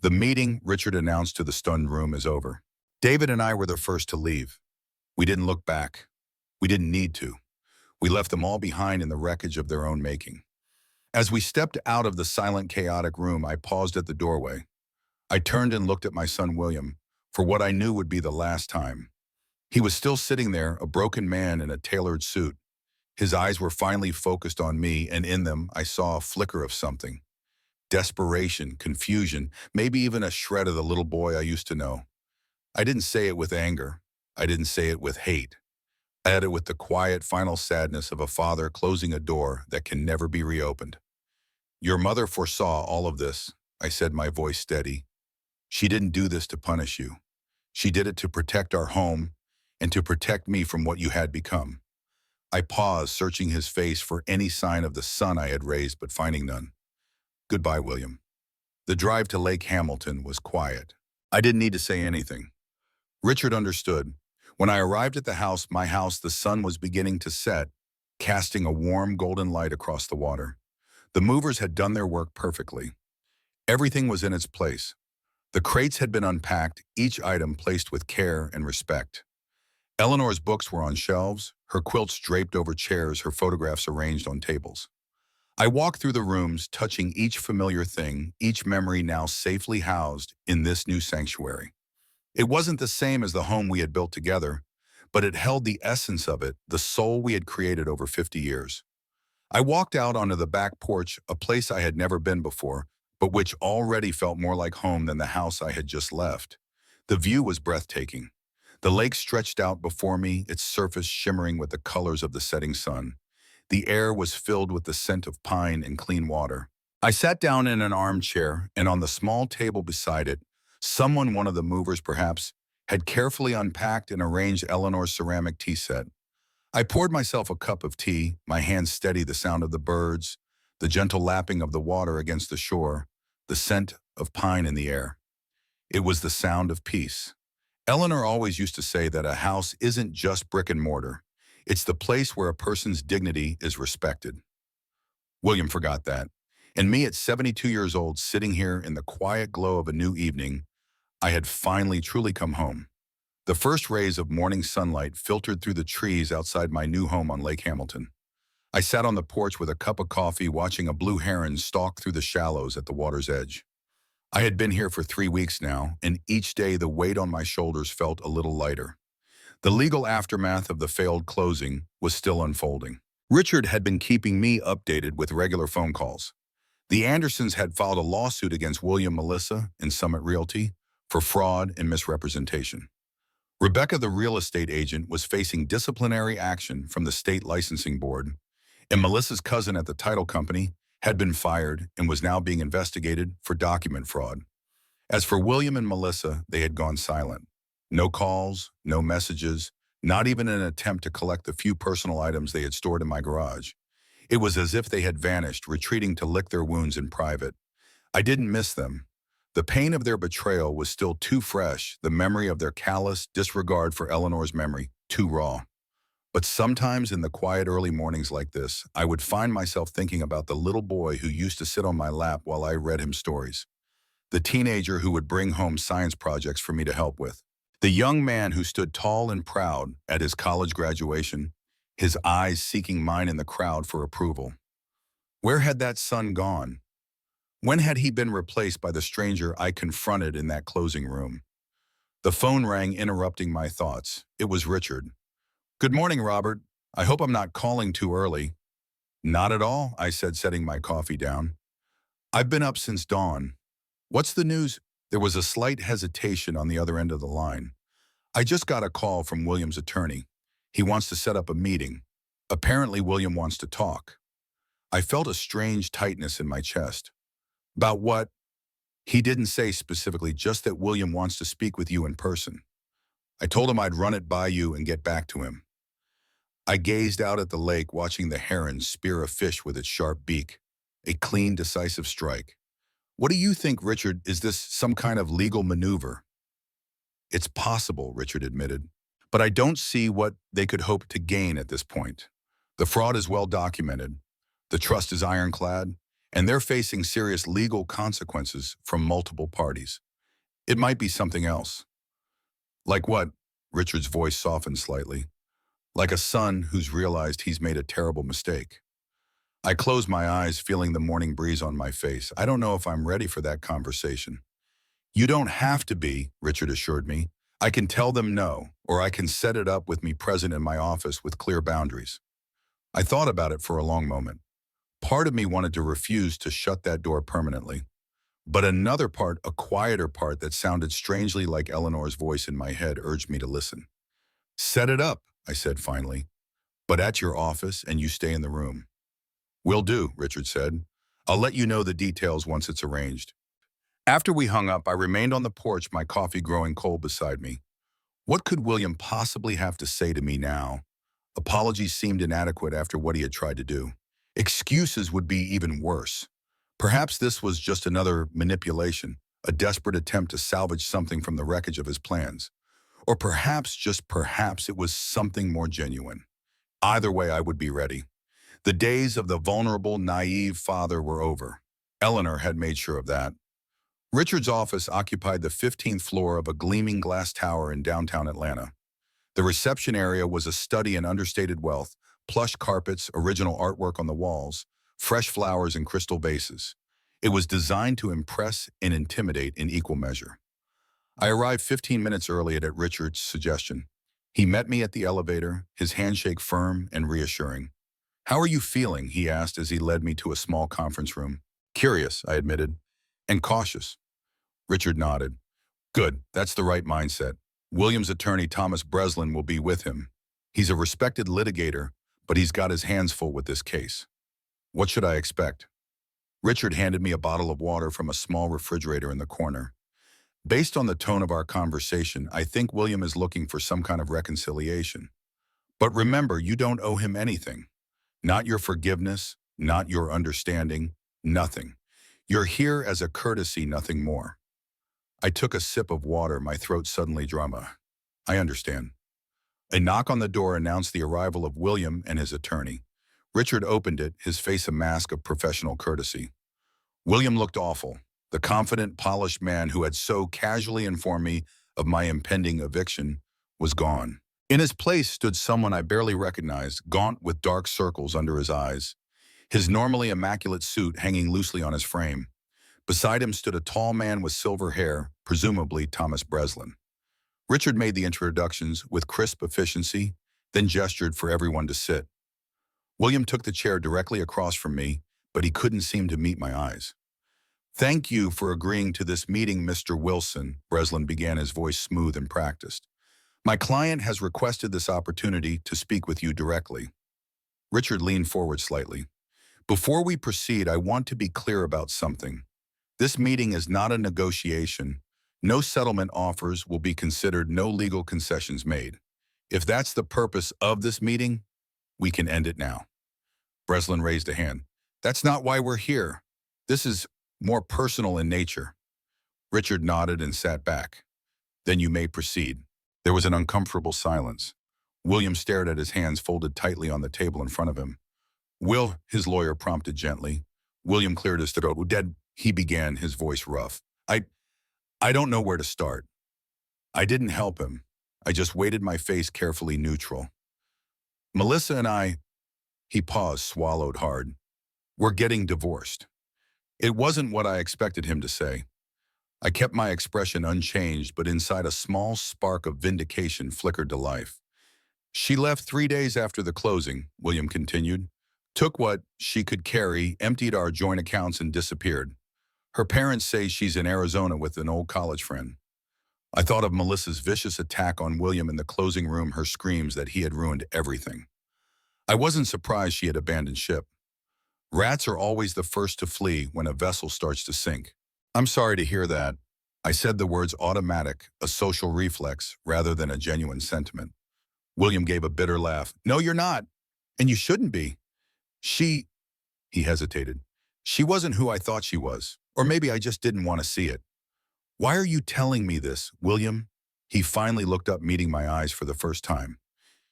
The meeting, Richard announced to the stunned room, is over. David and I were the first to leave. We didn't look back. We didn't need to. We left them all behind in the wreckage of their own making. As we stepped out of the silent, chaotic room, I paused at the doorway. I turned and looked at my son William, for what I knew would be the last time. He was still sitting there, a broken man in a tailored suit. His eyes were finally focused on me, and in them I saw a flicker of something. Desperation, confusion, maybe even a shred of the little boy I used to know. I didn't say it with anger. I didn't say it with hate. I had it with the quiet, final sadness of a father closing a door that can never be reopened. Your mother foresaw all of this, I said, my voice steady. She didn't do this to punish you. She did it to protect our home and to protect me from what you had become. I paused, searching his face for any sign of the son I had raised, but finding none. Goodbye, William. The drive to Lake Hamilton was quiet. I didn't need to say anything. Richard understood. When I arrived at the house, my house, the sun was beginning to set, casting a warm golden light across the water. The movers had done their work perfectly. Everything was in its place. The crates had been unpacked, each item placed with care and respect. Eleanor's books were on shelves, her quilts draped over chairs, her photographs arranged on tables. I walked through the rooms, touching each familiar thing, each memory now safely housed in this new sanctuary. It wasn't the same as the home we had built together, but it held the essence of it, the soul we had created over 50 years. I walked out onto the back porch, a place I had never been before, but which already felt more like home than the house I had just left. The view was breathtaking. The lake stretched out before me, its surface shimmering with the colors of the setting sun. The air was filled with the scent of pine and clean water. I sat down in an armchair, and on the small table beside it Someone, one of the movers perhaps, had carefully unpacked and arranged Eleanor's ceramic tea set. I poured myself a cup of tea, my hands steady the sound of the birds, the gentle lapping of the water against the shore, the scent of pine in the air. It was the sound of peace. Eleanor always used to say that a house isn't just brick and mortar. It's the place where a person's dignity is respected. William forgot that. And me at 72 years old, sitting here in the quiet glow of a new evening, I had finally truly come home. The first rays of morning sunlight filtered through the trees outside my new home on Lake Hamilton. I sat on the porch with a cup of coffee watching a blue heron stalk through the shallows at the water's edge. I had been here for 3 weeks now, and each day the weight on my shoulders felt a little lighter. The legal aftermath of the failed closing was still unfolding. Richard had been keeping me updated with regular phone calls. The Andersons had filed a lawsuit against William Melissa and Summit Realty for fraud and misrepresentation. Rebecca, the real estate agent, was facing disciplinary action from the state licensing board, and Melissa's cousin at the title company had been fired and was now being investigated for document fraud. As for William and Melissa, they had gone silent. No calls, no messages, not even an attempt to collect the few personal items they had stored in my garage. It was as if they had vanished, retreating to lick their wounds in private. I didn't miss them. The pain of their betrayal was still too fresh, the memory of their callous disregard for Eleanor's memory too raw. But sometimes in the quiet early mornings like this, I would find myself thinking about the little boy who used to sit on my lap while I read him stories. The teenager who would bring home science projects for me to help with. The young man who stood tall and proud at his college graduation, his eyes seeking mine in the crowd for approval. Where had that son gone? When had he been replaced by the stranger I confronted in that closing room? The phone rang, interrupting my thoughts. It was Richard. "Good morning, Robert. I hope I'm not calling too early." "Not at all," I said, setting my coffee down. "I've been up since dawn. What's the news?" There was a slight hesitation on the other end of the line. "I just got a call from William's attorney. He wants to set up a meeting. Apparently, William wants to talk." I felt a strange tightness in my chest. "About what?" "He didn't say specifically, just that William wants to speak with you in person. I told him I'd run it by you and get back to him." I gazed out at the lake, watching the heron spear a fish with its sharp beak. A clean, decisive strike. "What do you think, Richard? Is this some kind of legal maneuver?" "It's possible," Richard admitted. "But I don't see what they could hope to gain at this point. The fraud is well documented. The trust is ironclad, and they're facing serious legal consequences from multiple parties. It might be something else." "Like what?" Richard's voice softened slightly. "Like a son who's realized he's made a terrible mistake." I closed my eyes, feeling the morning breeze on my face. I don't know if I'm ready for that conversation. "You don't have to be," Richard assured me. "I can tell them no, or I can set it up with me present in my office with clear boundaries." I thought about it for a long moment. Part of me wanted to refuse to shut that door permanently. But another part, a quieter part that sounded strangely like Eleanor's voice in my head, urged me to listen. "Set it up," I said finally, "but at your office and you stay in the room." "Will do," Richard said. "I'll let you know the details once it's arranged." After we hung up, I remained on the porch, my coffee growing cold beside me. What could William possibly have to say to me now? Apologies seemed inadequate after what he had tried to do. Excuses would be even worse. Perhaps this was just another manipulation, a desperate attempt to salvage something from the wreckage of his plans. Or perhaps, just perhaps, it was something more genuine. Either way, I would be ready. The days of the vulnerable, naive father were over. Eleanor had made sure of that. Richard's office occupied the 15th floor of a gleaming glass tower in downtown Atlanta. The reception area was a study in understated wealth, plush carpets, original artwork on the walls, fresh flowers in crystal vases. It was designed to impress and intimidate in equal measure. I arrived 15 minutes early at Richard's suggestion. He met me at the elevator, his handshake firm and reassuring. "How are you feeling?" he asked as he led me to a small conference room. "Curious," I admitted, "and cautious." Richard nodded. "Good, that's the right mindset. William's attorney, Thomas Breslin, will be with him. He's a respected litigator, but he's got his hands full with this case." "What should I expect?" Richard handed me a bottle of water from a small refrigerator in the corner. Based on the tone of our conversation, I think William is looking for some kind of reconciliation. But remember, you don't owe him anything. Not your forgiveness, not your understanding, nothing. You're here as a courtesy, nothing more. I took a sip of water, my throat suddenly drama. I understand. A knock on the door announced the arrival of William and his attorney. Richard opened it, his face a mask of professional courtesy. William looked awful. The confident, polished man who had so casually informed me of my impending eviction was gone. In his place stood someone I barely recognized, gaunt with dark circles under his eyes, his normally immaculate suit hanging loosely on his frame. Beside him stood a tall man with silver hair, presumably Thomas Breslin. Richard made the introductions with crisp efficiency, then gestured for everyone to sit. William took the chair directly across from me, but he couldn't seem to meet my eyes. "Thank you for agreeing to this meeting, Mr. Wilson," Breslin began, his voice smooth and practiced. "My client has requested this opportunity to speak with you directly." Richard leaned forward slightly. "Before we proceed, I want to be clear about something. This meeting is not a negotiation. No settlement offers will be considered, no legal concessions made. If that's the purpose of this meeting, we can end it now." Breslin raised a hand. "That's not why we're here. This is more personal in nature." Richard nodded and sat back. "Then you may proceed." There was an uncomfortable silence. William stared at his hands folded tightly on the table in front of him. "Will," his lawyer prompted gently. William cleared his throat. "Dead," he began, his voice rough. I don't know where to start. I didn't help him. I just waited, my face carefully neutral. "Melissa and I," he paused, swallowed hard, "we're getting divorced." It wasn't what I expected him to say. I kept my expression unchanged, but inside a small spark of vindication flickered to life. "She left 3 days after the closing," William continued, "took what she could carry, emptied our joint accounts and disappeared. Her parents say she's in Arizona with an old college friend." I thought of Melissa's vicious attack on William in the closing room, her screams that he had ruined everything. I wasn't surprised she had abandoned ship. Rats are always the first to flee when a vessel starts to sink. "I'm sorry to hear that." I said the words automatic, a social reflex, rather than a genuine sentiment. William gave a bitter laugh. "No, you're not. And you shouldn't be. She," he hesitated, "she wasn't who I thought she was. Or maybe I just didn't want to see it." "Why are you telling me this, William?" He finally looked up, meeting my eyes for the first time.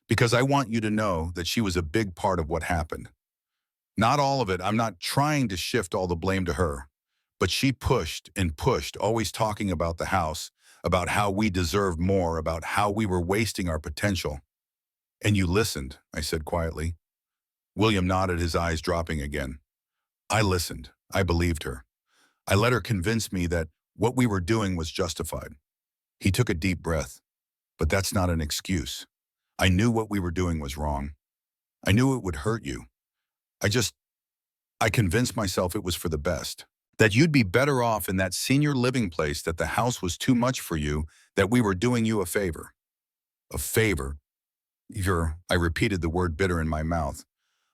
"Because I want you to know that she was a big part of what happened. Not all of it. I'm not trying to shift all the blame to her. But she pushed and pushed, always talking about the house, about how we deserved more, about how we were wasting our potential. And you listened," I said quietly. William nodded, his eyes dropping again. "I listened. I believed her. I let her convince me that what we were doing was justified." He took a deep breath. "But that's not an excuse. I knew what we were doing was wrong. I knew it would hurt you. I convinced myself it was for the best. That you'd be better off in that senior living place, that the house was too much for you, that we were doing you a favor." "A favor?" I repeated the word bitter in my mouth.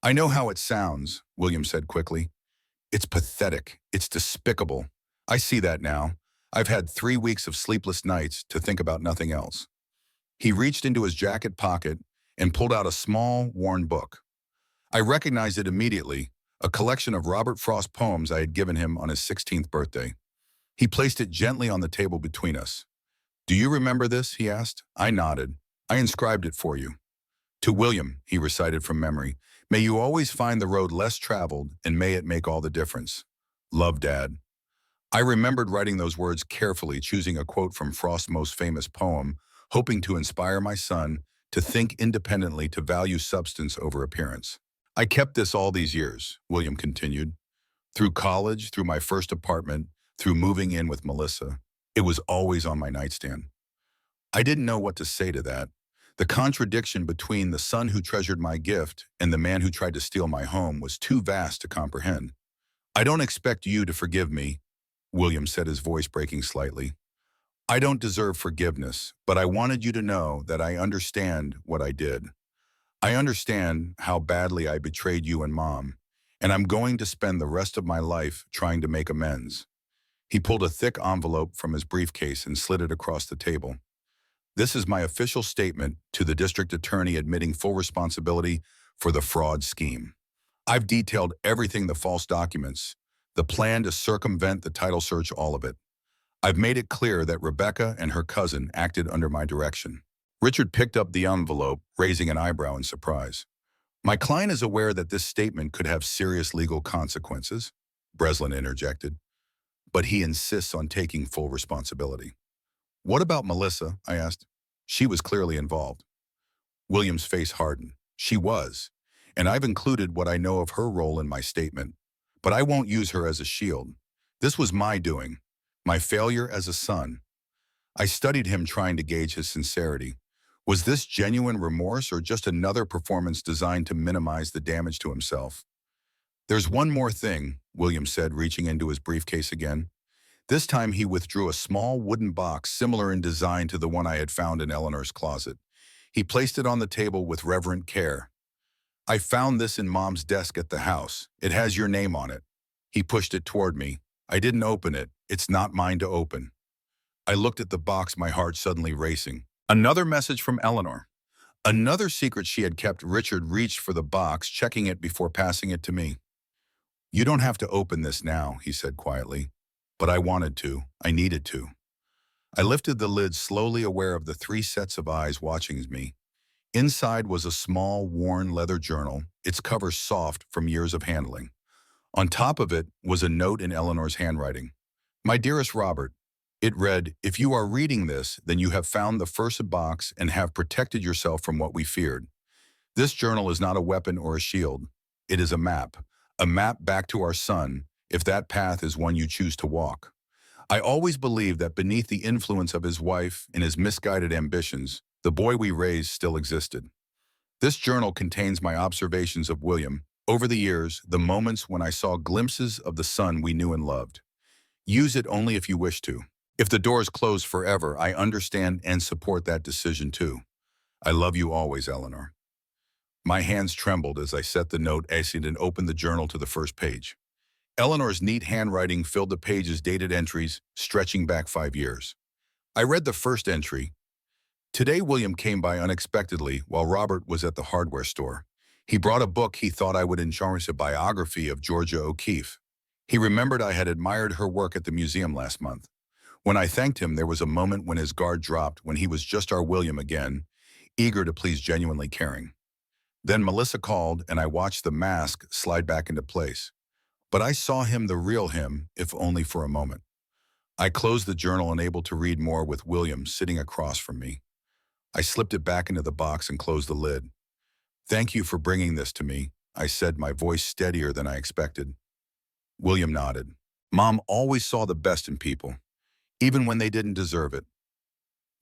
"I know how it sounds," William said quickly. "It's pathetic. It's despicable. I see that now. I've had 3 weeks of sleepless nights to think about nothing else." He reached into his jacket pocket and pulled out a small, worn book. I recognized it immediately, a collection of Robert Frost poems I had given him on his 16th birthday. He placed it gently on the table between us. "Do you remember this?" he asked. I nodded. "I inscribed it for you. To William," he recited from memory, "may you always find the road less traveled, and may it make all the difference. Love, Dad." I remembered writing those words carefully, choosing a quote from Frost's most famous poem, hoping to inspire my son to think independently, to value substance over appearance. "I kept this all these years," William continued. "Through college, through my first apartment, through moving in with Melissa. It was always on my nightstand." I didn't know what to say to that. The contradiction between the son who treasured my gift and the man who tried to steal my home was too vast to comprehend. "I don't expect you to forgive me," William said, his voice breaking slightly. "I don't deserve forgiveness, but I wanted you to know that I understand what I did. I understand how badly I betrayed you and Mom, and I'm going to spend the rest of my life trying to make amends." He pulled a thick envelope from his briefcase and slid it across the table. This is my official statement to the district attorney admitting full responsibility for the fraud scheme. I've detailed everything, the false documents, the plan to circumvent the title search, all of it. I've made it clear that Rebecca and her cousin acted under my direction. Richard picked up the envelope, raising an eyebrow in surprise. My client is aware that this statement could have serious legal consequences, Breslin interjected, but he insists on taking full responsibility. What about Melissa? I asked. She was clearly involved. William's face hardened. She was, and I've included what I know of her role in my statement, but I won't use her as a shield. This was my doing, my failure as a son. I studied him, trying to gauge his sincerity. Was this genuine remorse or just another performance designed to minimize the damage to himself? There's one more thing, William said, reaching into his briefcase again. This time he withdrew a small wooden box similar in design to the one I had found in Eleanor's closet. He placed it on the table with reverent care. I found this in Mom's desk at the house. It has your name on it. He pushed it toward me. I didn't open it. It's not mine to open. I looked at the box, my heart suddenly racing. Another message from Eleanor. Another secret she had kept. Richard reached for the box, checking it before passing it to me. You don't have to open this now, he said quietly. But I wanted to. I needed to. I lifted the lid slowly, aware of the 3 sets of eyes watching me. Inside was a small, worn leather journal, its cover soft from years of handling. On top of it was a note in Eleanor's handwriting. My dearest Robert, it read, if you are reading this, then you have found the first box and have protected yourself from what we feared. This journal is not a weapon or a shield. It is a map back to our son, if that path is one you choose to walk. I always believed that beneath the influence of his wife and his misguided ambitions, the boy we raised still existed. This journal contains my observations of William over the years, the moments when I saw glimpses of the son we knew and loved. Use it only if you wish to. If the doors close forever, I understand and support that decision too. I love you always, Eleanor. My hands trembled as I set the note aside and opened the journal to the first page. Eleanor's neat handwriting filled the page's dated entries, stretching back 5 years. I read the first entry. Today, William came by unexpectedly while Robert was at the hardware store. He brought a book he thought I would enjoy, a biography of Georgia O'Keeffe. He remembered I had admired her work at the museum last month. When I thanked him, there was a moment when his guard dropped, when he was just our William again, eager to please, genuinely caring. Then Melissa called, and I watched the mask slide back into place. But I saw him, the real him, if only for a moment. I closed the journal, unable to read more, with William sitting across from me. I slipped it back into the box and closed the lid. Thank you for bringing this to me, I said, my voice steadier than I expected. William nodded. Mom always saw the best in people, even when they didn't deserve it.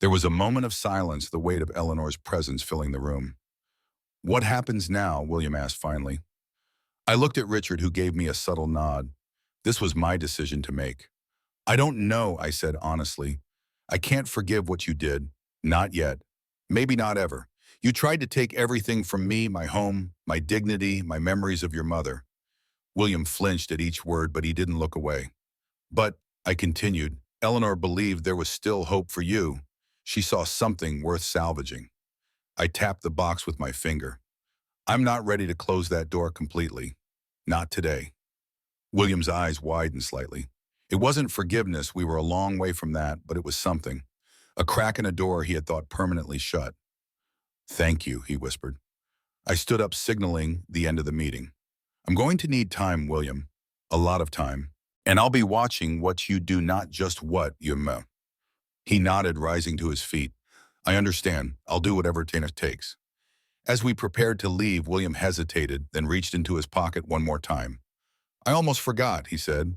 There was a moment of silence, the weight of Eleanor's presence filling the room. What happens now? William asked finally. I looked at Richard, who gave me a subtle nod. This was my decision to make. I don't know, I said honestly. I can't forgive what you did. Not yet. Maybe not ever. You tried to take everything from me, my home, my dignity, my memories of your mother. William flinched at each word, but he didn't look away. But, I continued, Eleanor believed there was still hope for you. She saw something worth salvaging. I tapped the box with my finger. I'm not ready to close that door completely. Not today. William's eyes widened slightly. It wasn't forgiveness, we were a long way from that, but it was something. A crack in a door he had thought permanently shut. Thank you, he whispered. I stood up, signaling the end of the meeting. I'm going to need time, William. A lot of time. And I'll be watching what you do, not just what you know. He nodded, rising to his feet. I understand. I'll do whatever it takes. As we prepared to leave, William hesitated, then reached into his pocket one more time. I almost forgot, he said.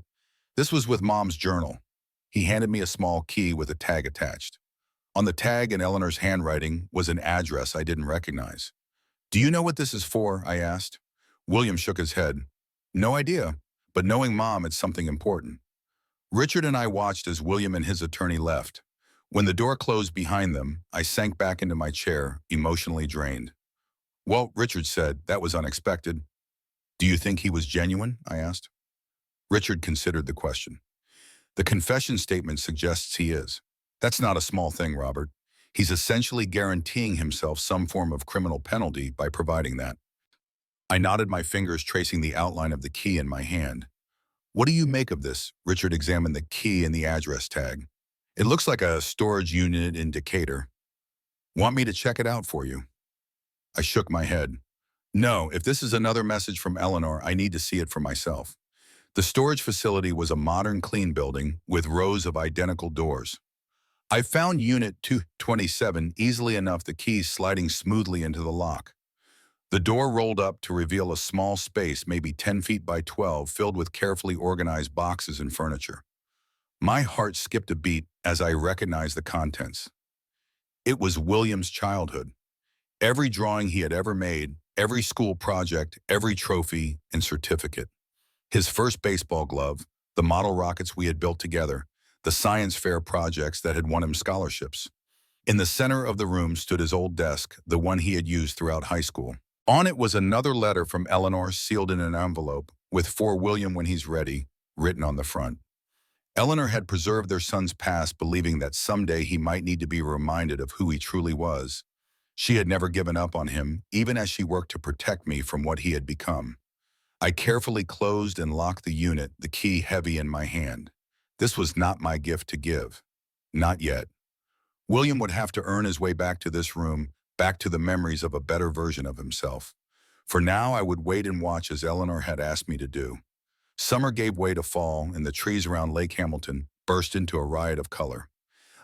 This was with Mom's journal. He handed me a small key with a tag attached. On the tag, in Eleanor's handwriting, was an address I didn't recognize. Do you know what this is for? I asked. William shook his head. No idea, but knowing Mom, it's something important. Richard and I watched as William and his attorney left. When the door closed behind them, I sank back into my chair, emotionally drained. Well, Richard said, that was unexpected. Do you think he was genuine? I asked. Richard considered the question. The confession statement suggests he is. That's not a small thing, Robert. He's essentially guaranteeing himself some form of criminal penalty by providing that. I nodded my fingers, tracing the outline of the key in my hand. What do you make of this? Richard examined the key and the address tag. It looks like a storage unit in Decatur. Want me to check it out for you? I shook my head. No, if this is another message from Eleanor, I need to see it for myself. The storage facility was a modern, clean building with rows of identical doors. I found Unit 227 easily enough, the keys sliding smoothly into the lock. The door rolled up to reveal a small space, maybe 10 feet by 12, filled with carefully organized boxes and furniture. My heart skipped a beat as I recognized the contents. It was William's childhood. Every drawing he had ever made, every school project, every trophy and certificate. His first baseball glove, the model rockets we had built together, the science fair projects that had won him scholarships. In the center of the room stood his old desk, the one he had used throughout high school. On it was another letter from Eleanor, sealed in an envelope, with "For William when he's ready," written on the front. Eleanor had preserved their son's past, believing that someday he might need to be reminded of who he truly was. She had never given up on him, even as she worked to protect me from what he had become. I carefully closed and locked the unit, the key heavy in my hand. This was not my gift to give. Not yet. William would have to earn his way back to this room, back to the memories of a better version of himself. For now, I would wait and watch as Eleanor had asked me to do. Summer gave way to fall, and the trees around Lake Hamilton burst into a riot of color.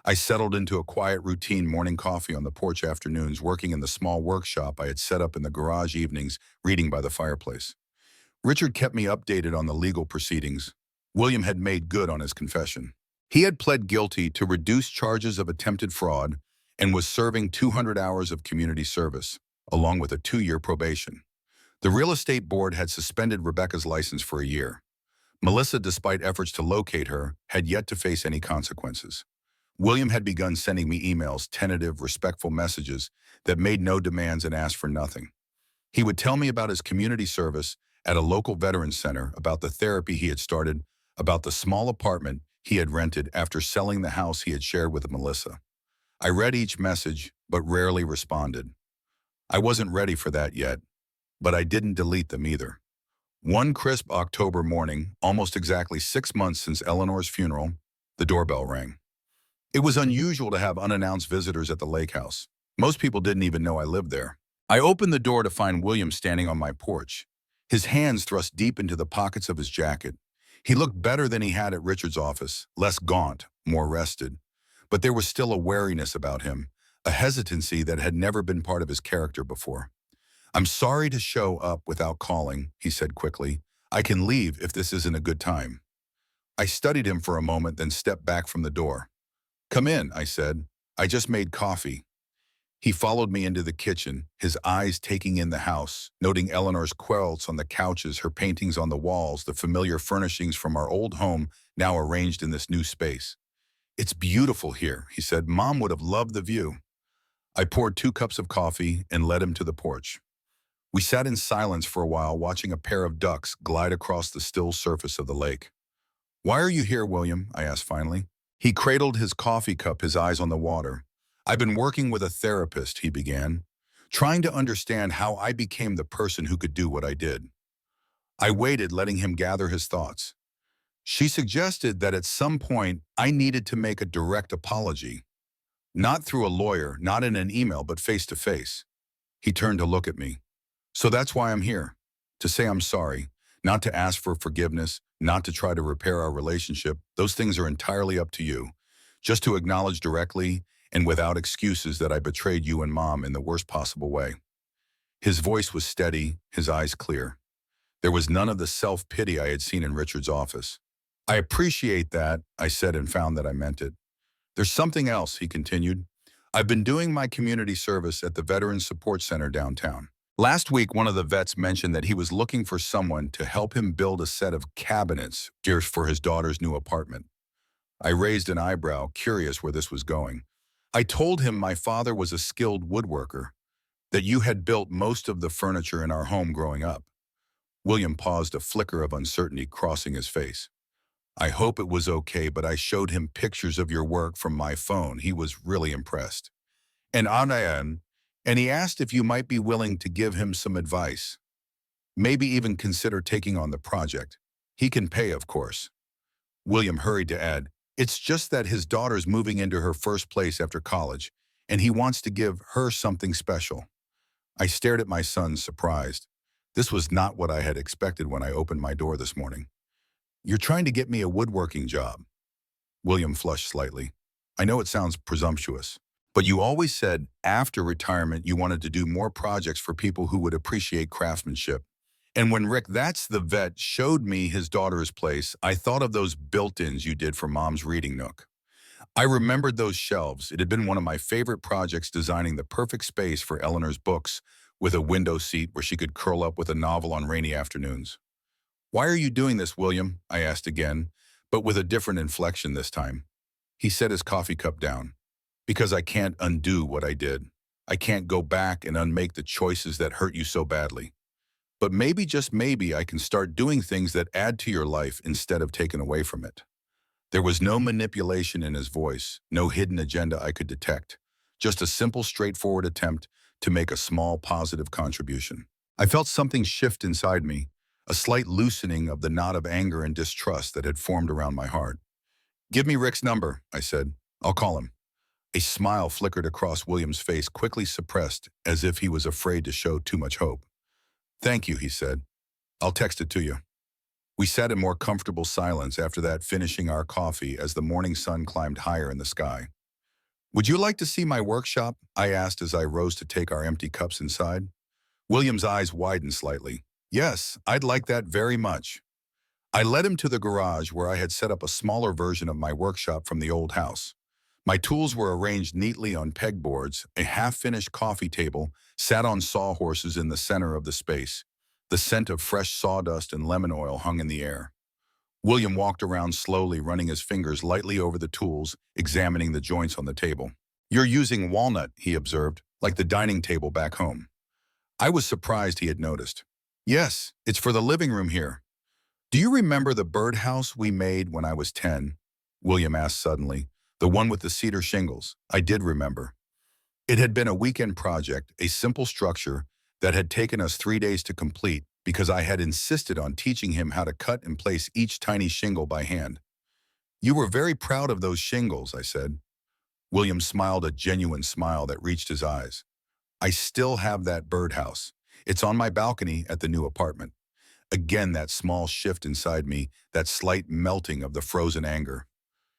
I settled into a quiet routine, morning coffee on the porch afternoons, working in the small workshop I had set up in the garage evenings, reading by the fireplace. Richard kept me updated on the legal proceedings. William had made good on his confession. He had pled guilty to reduced charges of attempted fraud and was serving 200 hours of community service, along with a 2-year probation. The real estate board had suspended Rebecca's license for a year. Melissa, despite efforts to locate her, had yet to face any consequences. William had begun sending me emails, tentative, respectful messages that made no demands and asked for nothing. He would tell me about his community service at a local veterans center, about the therapy he had started, about the small apartment he had rented after selling the house he had shared with Melissa. I read each message, but rarely responded. I wasn't ready for that yet, but I didn't delete them either. One crisp October morning, almost exactly 6 months since Eleanor's funeral, the doorbell rang. It was unusual to have unannounced visitors at the lake house. Most people didn't even know I lived there. I opened the door to find William standing on my porch, his hands thrust deep into the pockets of his jacket. He looked better than he had at Richard's office, less gaunt, more rested. But there was still a wariness about him, a hesitancy that had never been part of his character before. "I'm sorry to show up without calling," he said quickly. "I can leave if this isn't a good time." I studied him for a moment, then stepped back from the door. "Come in," I said. "I just made coffee." He followed me into the kitchen, his eyes taking in the house, noting Eleanor's quilts on the couches, her paintings on the walls, the familiar furnishings from our old home now arranged in this new space. "It's beautiful here," he said. "Mom would have loved the view." I poured 2 cups of coffee and led him to the porch. We sat in silence for a while, watching a pair of ducks glide across the still surface of the lake. "Why are you here, William?" I asked finally. He cradled his coffee cup, his eyes on the water. "I've been working with a therapist," he began, "trying to understand how I became the person who could do what I did." I waited, letting him gather his thoughts. "She suggested that at some point I needed to make a direct apology. Not through a lawyer, not in an email, but face to face." He turned to look at me. "So that's why I'm here. To say I'm sorry. Not to ask for forgiveness, not to try to repair our relationship. Those things are entirely up to you. Just to acknowledge directly and without excuses that I betrayed you and Mom in the worst possible way." His voice was steady, his eyes clear. There was none of the self-pity I had seen in Richard's office. "I appreciate that," I said, and found that I meant it. "There's something else," he continued. "I've been doing my community service at the Veterans Support Center downtown. Last week, one of the vets mentioned that he was looking for someone to help him build a set of cabinets for his daughter's new apartment." I raised an eyebrow, curious where this was going. "I told him my father was a skilled woodworker, that you had built most of the furniture in our home growing up." William paused, a flicker of uncertainty crossing his face. I hope it was okay, but I showed him pictures of your work from my phone. He was really impressed. And Anayan, and he asked if you might be willing to give him some advice. Maybe even consider taking on the project. He can pay, of course. William hurried to add, it's just that his daughter's moving into her first place after college, and he wants to give her something special. I stared at my son, surprised. This was not what I had expected when I opened my door this morning. You're trying to get me a woodworking job. William flushed slightly. I know it sounds presumptuous, but you always said after retirement you wanted to do more projects for people who would appreciate craftsmanship. And when Rick, that's the vet, showed me his daughter's place, I thought of those built-ins you did for Mom's reading nook. I remembered those shelves. It had been one of my favorite projects, designing the perfect space for Eleanor's books with a window seat where she could curl up with a novel on rainy afternoons. Why are you doing this, William? I asked again, but with a different inflection this time. He set his coffee cup down. Because I can't undo what I did. I can't go back and unmake the choices that hurt you so badly. But maybe, just maybe, I can start doing things that add to your life instead of taking away from it. There was no manipulation in his voice, no hidden agenda I could detect. Just a simple, straightforward attempt to make a small, positive contribution. I felt something shift inside me, a slight loosening of the knot of anger and distrust that had formed around my heart. Give me Rick's number, I said. I'll call him. A smile flickered across William's face, quickly suppressed, as if he was afraid to show too much hope. Thank you, he said. I'll text it to you. We sat in more comfortable silence after that, finishing our coffee as the morning sun climbed higher in the sky. Would you like to see my workshop? I asked as I rose to take our empty cups inside. William's eyes widened slightly. Yes, I'd like that very much. I led him to the garage where I had set up a smaller version of my workshop from the old house. My tools were arranged neatly on pegboards. A half-finished coffee table sat on sawhorses in the center of the space. The scent of fresh sawdust and lemon oil hung in the air. William walked around slowly, running his fingers lightly over the tools, examining the joints on the table. You're using walnut, he observed, like the dining table back home. I was surprised he had noticed. Yes, it's for the living room here. Do you remember the birdhouse we made when I was 10? William asked suddenly. The one with the cedar shingles. I did remember. It had been a weekend project, a simple structure that had taken us 3 days to complete because I had insisted on teaching him how to cut and place each tiny shingle by hand. You were very proud of those shingles, I said. William smiled, a genuine smile that reached his eyes. I still have that birdhouse. It's on my balcony at the new apartment. Again, that small shift inside me, that slight melting of the frozen anger.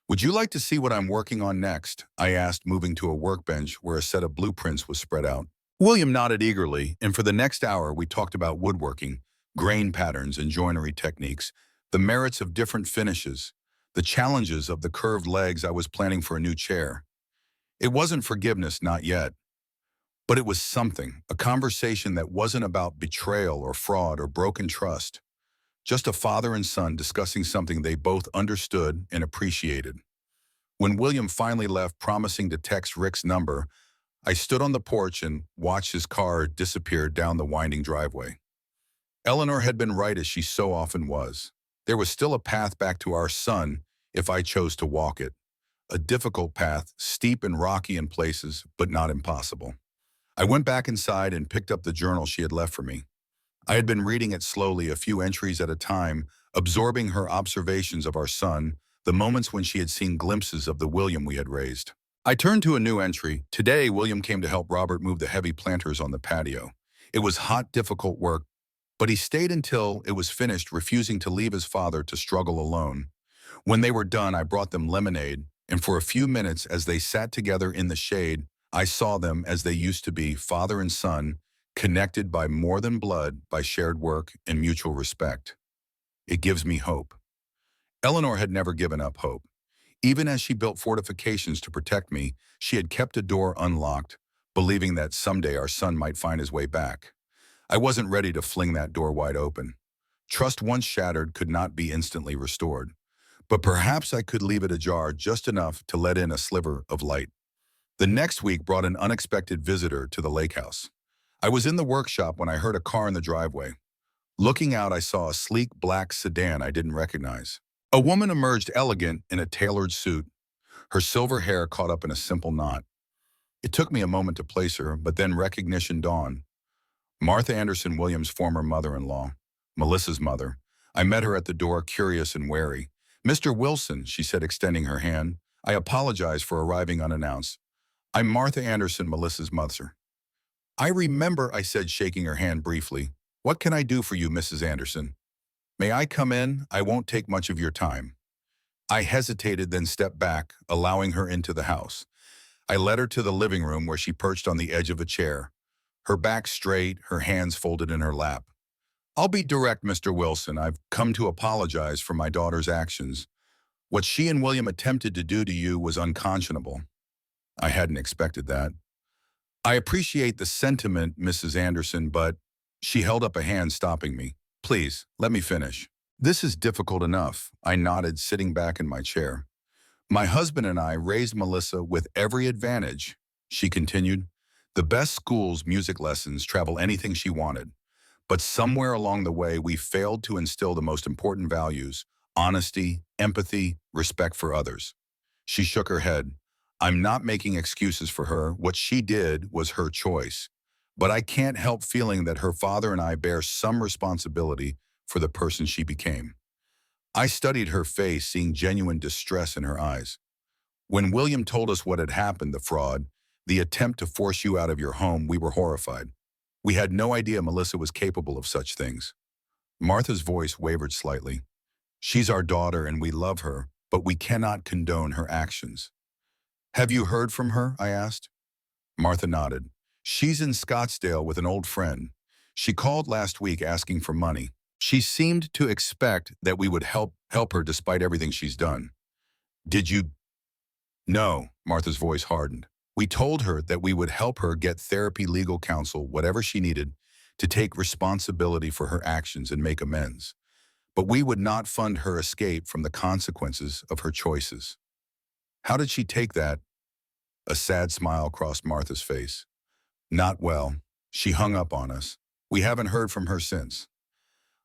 Would you like to see what I'm working on next? I asked, moving to a workbench where a set of blueprints was spread out. William nodded eagerly, and for the next hour we talked about woodworking, grain patterns and joinery techniques, the merits of different finishes, the challenges of the curved legs I was planning for a new chair. It wasn't forgiveness, not yet. But it was something, a conversation that wasn't about betrayal or fraud or broken trust. Just a father and son discussing something they both understood and appreciated. When William finally left, promising to text Rick's number, I stood on the porch and watched his car disappear down the winding driveway. Eleanor had been right, as she so often was. There was still a path back to our son if I chose to walk it. A difficult path, steep and rocky in places, but not impossible. I went back inside and picked up the journal she had left for me. I had been reading it slowly, a few entries at a time, absorbing her observations of our son, the moments when she had seen glimpses of the William we had raised. I turned to a new entry. Today, William came to help Robert move the heavy planters on the patio. It was hot, difficult work, but he stayed until it was finished, refusing to leave his father to struggle alone. When they were done, I brought them lemonade, and for a few minutes, as they sat together in the shade, I saw them as they used to be, father and son, connected by more than blood, by shared work and mutual respect. It gives me hope. Eleanor had never given up hope. Even as she built fortifications to protect me, she had kept a door unlocked, believing that someday our son might find his way back. I wasn't ready to fling that door wide open. Trust once shattered could not be instantly restored, but perhaps I could leave it ajar just enough to let in a sliver of light. The next week brought an unexpected visitor to the lake house. I was in the workshop when I heard a car in the driveway. Looking out, I saw a sleek black sedan I didn't recognize. A woman emerged elegant in a tailored suit, her silver hair caught up in a simple knot. It took me a moment to place her, but then recognition dawned. Martha Anderson Williams' former mother-in-law, Melissa's mother. I met her at the door, curious and wary. "Mr. Wilson," she said, extending her hand. "I apologize for arriving unannounced. I'm Martha Anderson, Melissa's mother." "I remember," I said, shaking her hand briefly. "What can I do for you, Mrs. Anderson?" "May I come in? I won't take much of your time." I hesitated, then stepped back, allowing her into the house. I led her to the living room where she perched on the edge of a chair, her back straight, her hands folded in her lap. "I'll be direct, Mr. Wilson. I've come to apologize for my daughter's actions. What she and William attempted to do to you was unconscionable." I hadn't expected that. "I appreciate the sentiment, Mrs. Anderson, but—" She held up a hand, stopping me. "Please, let me finish." "This is difficult enough," I nodded, sitting back in my chair. "My husband and I raised Melissa with every advantage," she continued. "The best schools, music lessons, travel, anything she wanted. But somewhere along the way, we failed to instill the most important values: honesty, empathy, respect for others." She shook her head. "I'm not making excuses for her. What she did was her choice. But I can't help feeling that her father and I bear some responsibility for the person she became." I studied her face, seeing genuine distress in her eyes. "When William told us what had happened, the fraud, the attempt to force you out of your home, we were horrified. We had no idea Melissa was capable of such things." Martha's voice wavered slightly. "She's our daughter and we love her, but we cannot condone her actions." "Have you heard from her?" I asked. Martha nodded. "She's in Scottsdale with an old friend. She called last week asking for money. She seemed to expect that we would help her despite everything she's done." "Did you—" "No," Martha's voice hardened. "We told her that we would help her get therapy, legal counsel, whatever she needed, to take responsibility for her actions and make amends. But we would not fund her escape from the consequences of her choices." "How did she take that?" A sad smile crossed Martha's face. "Not well. She hung up on us. We haven't heard from her since."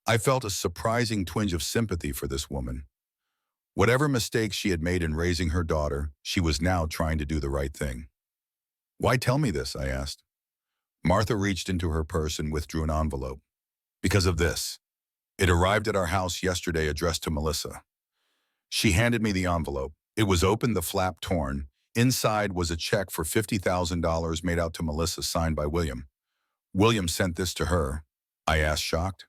I felt a surprising twinge of sympathy for this woman. Whatever mistakes she had made in raising her daughter, she was now trying to do the right thing. "Why tell me this?" I asked. Martha reached into her purse and withdrew an envelope. "Because of this. It arrived at our house yesterday, addressed to Melissa." She handed me the envelope. It was open, the flap torn. Inside was a check for $50,000 made out to Melissa, signed by William. "William sent this to her?" I asked, shocked.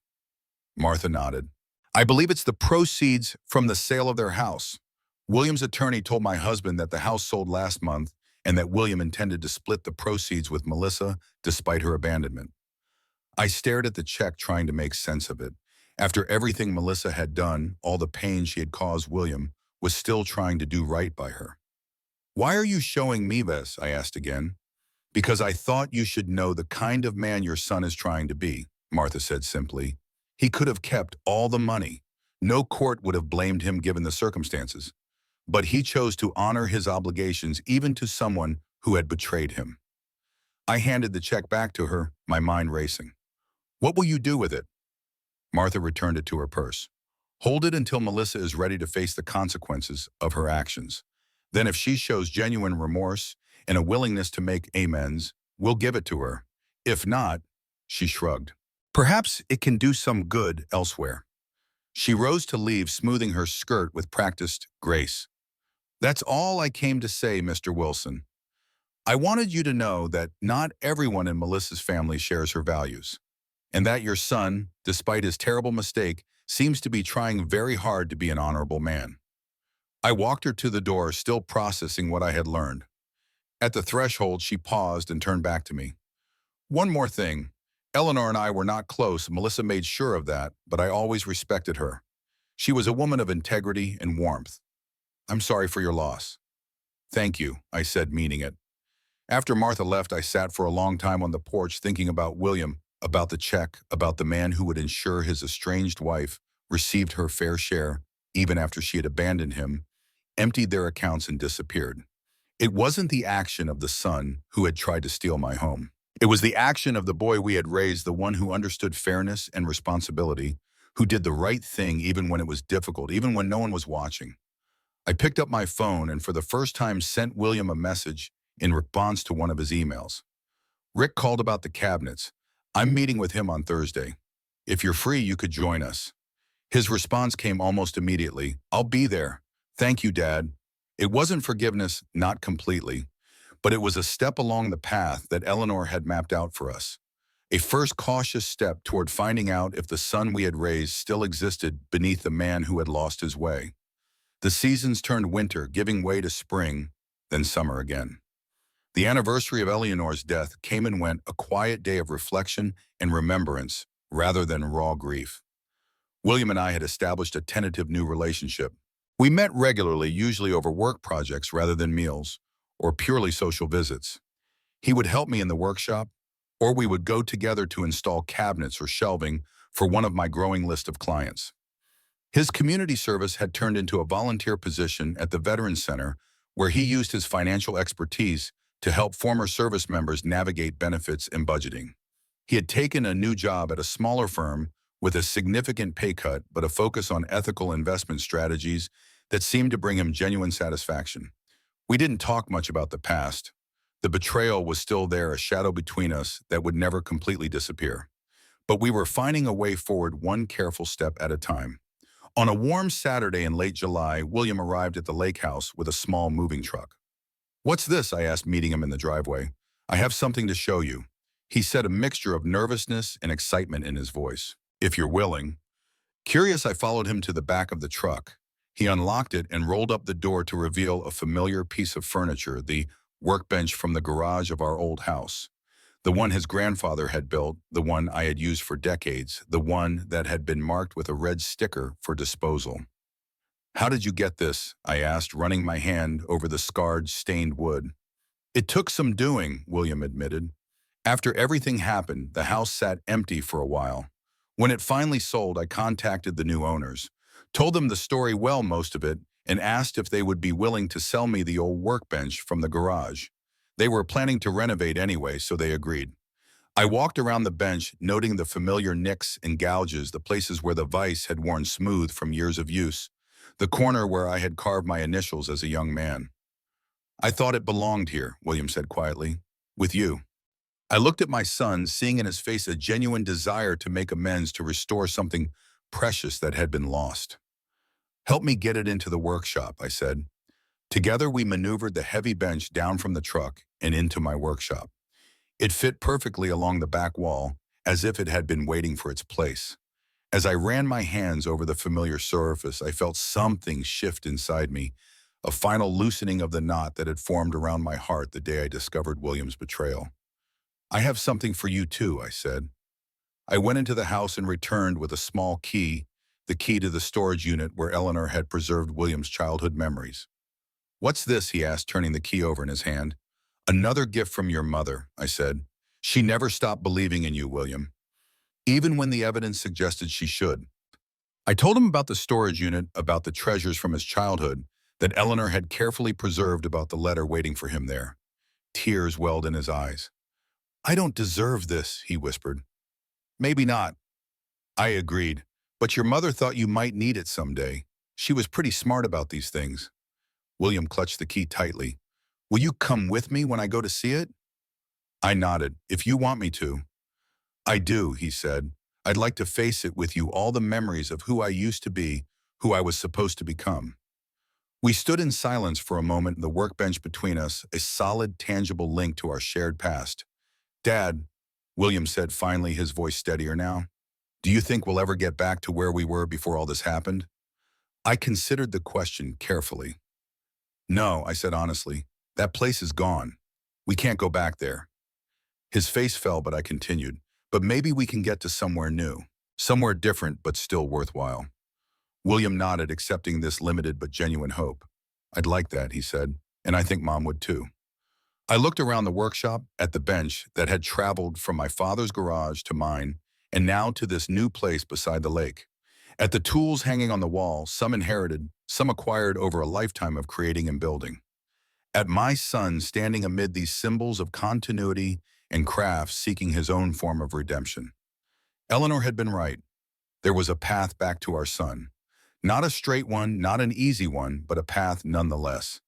Martha nodded. "I believe it's the proceeds from the sale of their house. William's attorney told my husband that the house sold last month and that William intended to split the proceeds with Melissa despite her abandonment." I stared at the check, trying to make sense of it. After everything Melissa had done, all the pain she had caused William, was still trying to do right by her. "Why are you showing me this?" I asked again. "Because I thought you should know the kind of man your son is trying to be," Martha said simply. "He could have kept all the money. No court would have blamed him given the circumstances. But he chose to honor his obligations even to someone who had betrayed him." I handed the check back to her, my mind racing. "What will you do with it?" Martha returned it to her purse. "Hold it until Melissa is ready to face the consequences of her actions. Then if she shows genuine remorse and a willingness to make amends, we'll give it to her. If not," she shrugged, "perhaps it can do some good elsewhere." She rose to leave, smoothing her skirt with practiced grace. "That's all I came to say, Mr. Wilson. I wanted you to know that not everyone in Melissa's family shares her values, and that your son, despite his terrible mistake, seems to be trying very hard to be an honorable man." I walked her to the door, still processing what I had learned. At the threshold, she paused and turned back to me. "One more thing. Eleanor and I were not close. Melissa made sure of that, but I always respected her. She was a woman of integrity and warmth. I'm sorry for your loss." "Thank you," I said, meaning it. After Martha left, I sat for a long time on the porch, thinking about William, about the check, about the man who would ensure his estranged wife received her fair share, even after she had abandoned him, emptied their accounts, and disappeared. It wasn't the action of the son who had tried to steal my home. It was the action of the boy we had raised, the one who understood fairness and responsibility, who did the right thing even when it was difficult, even when no one was watching. I picked up my phone and for the first time sent William a message in response to one of his emails. Rick called about the cabinets. I'm meeting with him on Thursday. If you're free, you could join us. His response came almost immediately. I'll be there. Thank you, Dad. It wasn't forgiveness, not completely, but it was a step along the path that Eleanor had mapped out for us. A first cautious step toward finding out if the son we had raised still existed beneath the man who had lost his way. The seasons turned winter, giving way to spring, then summer again. The anniversary of Eleanor's death came and went, a quiet day of reflection and remembrance rather than raw grief. William and I had established a tentative new relationship. We met regularly, usually over work projects rather than meals or purely social visits. He would help me in the workshop, or we would go together to install cabinets or shelving for one of my growing list of clients. His community service had turned into a volunteer position at the Veterans Center, where he used his financial expertise to help former service members navigate benefits and budgeting. He had taken a new job at a smaller firm with a significant pay cut but a focus on ethical investment strategies that seemed to bring him genuine satisfaction. We didn't talk much about the past. The betrayal was still there, a shadow between us that would never completely disappear. But we were finding a way forward, one careful step at a time. On a warm Saturday in late July, William arrived at the lake house with a small moving truck. What's this? I asked, meeting him in the driveway. I have something to show you. He said, a mixture of nervousness and excitement in his voice. If you're willing. Curious, I followed him to the back of the truck. He unlocked it and rolled up the door to reveal a familiar piece of furniture, the workbench from the garage of our old house. The one his grandfather had built, the one I had used for decades, the one that had been marked with a red sticker for disposal. How did you get this? I asked, running my hand over the scarred, stained wood. It took some doing, William admitted. After everything happened, the house sat empty for a while. When it finally sold, I contacted the new owners, told them the story, well, most of it, and asked if they would be willing to sell me the old workbench from the garage. They were planning to renovate anyway, so they agreed. I walked around the bench, noting the familiar nicks and gouges, the places where the vise had worn smooth from years of use, the corner where I had carved my initials as a young man. I thought it belonged here, William said quietly, with you. I looked at my son, seeing in his face a genuine desire to make amends, to restore something precious that had been lost. Help me get it into the workshop, I said. Together we maneuvered the heavy bench down from the truck and into my workshop. It fit perfectly along the back wall, as if it had been waiting for its place. As I ran my hands over the familiar surface, I felt something shift inside me, a final loosening of the knot that had formed around my heart the day I discovered William's betrayal. I have something for you too, I said. I went into the house and returned with a small key, the key to the storage unit where Eleanor had preserved William's childhood memories. What's this? He asked, turning the key over in his hand. Another gift from your mother, I said. She never stopped believing in you, William, even when the evidence suggested she should. I told him about the storage unit, about the treasures from his childhood that Eleanor had carefully preserved, about the letter waiting for him there. Tears welled in his eyes. I don't deserve this, he whispered. Maybe not. I agreed. But your mother thought you might need it someday. She was pretty smart about these things. William clutched the key tightly. Will you come with me when I go to see it? I nodded. If you want me to. I do, he said. I'd like to face it with you, all the memories of who I used to be, who I was supposed to become. We stood in silence for a moment, the workbench between us, a solid, tangible link to our shared past. Dad, William said finally, his voice steadier now, do you think we'll ever get back to where we were before all this happened? I considered the question carefully. No, I said honestly. That place is gone. We can't go back there. His face fell, but I continued. But maybe we can get to somewhere new, somewhere different but still worthwhile. William nodded, accepting this limited but genuine hope. I'd like that, he said, and I think Mom would too. I looked around the workshop, at the bench that had traveled from my father's garage to mine, and now to this new place beside the lake. At the tools hanging on the wall, some inherited, some acquired over a lifetime of creating and building. At my son standing amid these symbols of continuity and craft, seeking his own form of redemption. Eleanor had been right. There was a path back to our son. Not a straight one, not an easy one, but a path nonetheless.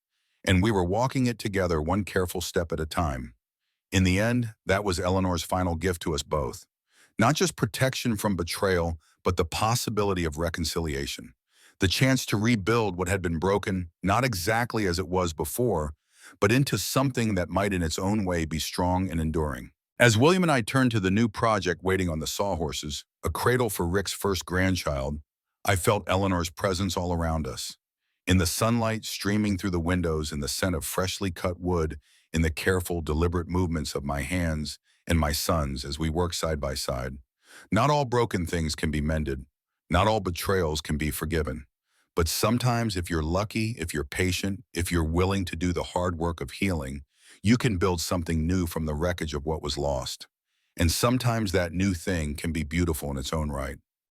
And we were walking it together one careful step at a time. In the end, that was Eleanor's final gift to us both. Not just protection from betrayal, but the possibility of reconciliation. The chance to rebuild what had been broken, not exactly as it was before, but into something that might in its own way be strong and enduring. As William and I turned to the new project waiting on the sawhorses, a cradle for Rick's first grandchild, I felt Eleanor's presence all around us. In the sunlight streaming through the windows, in the scent of freshly cut wood, in the careful, deliberate movements of my hands and my son's as we worked side by side. Not all broken things can be mended. Not all betrayals can be forgiven. But sometimes if you're lucky, if you're patient, if you're willing to do the hard work of healing, you can build something new from the wreckage of what was lost. And sometimes that new thing can be beautiful in its own right.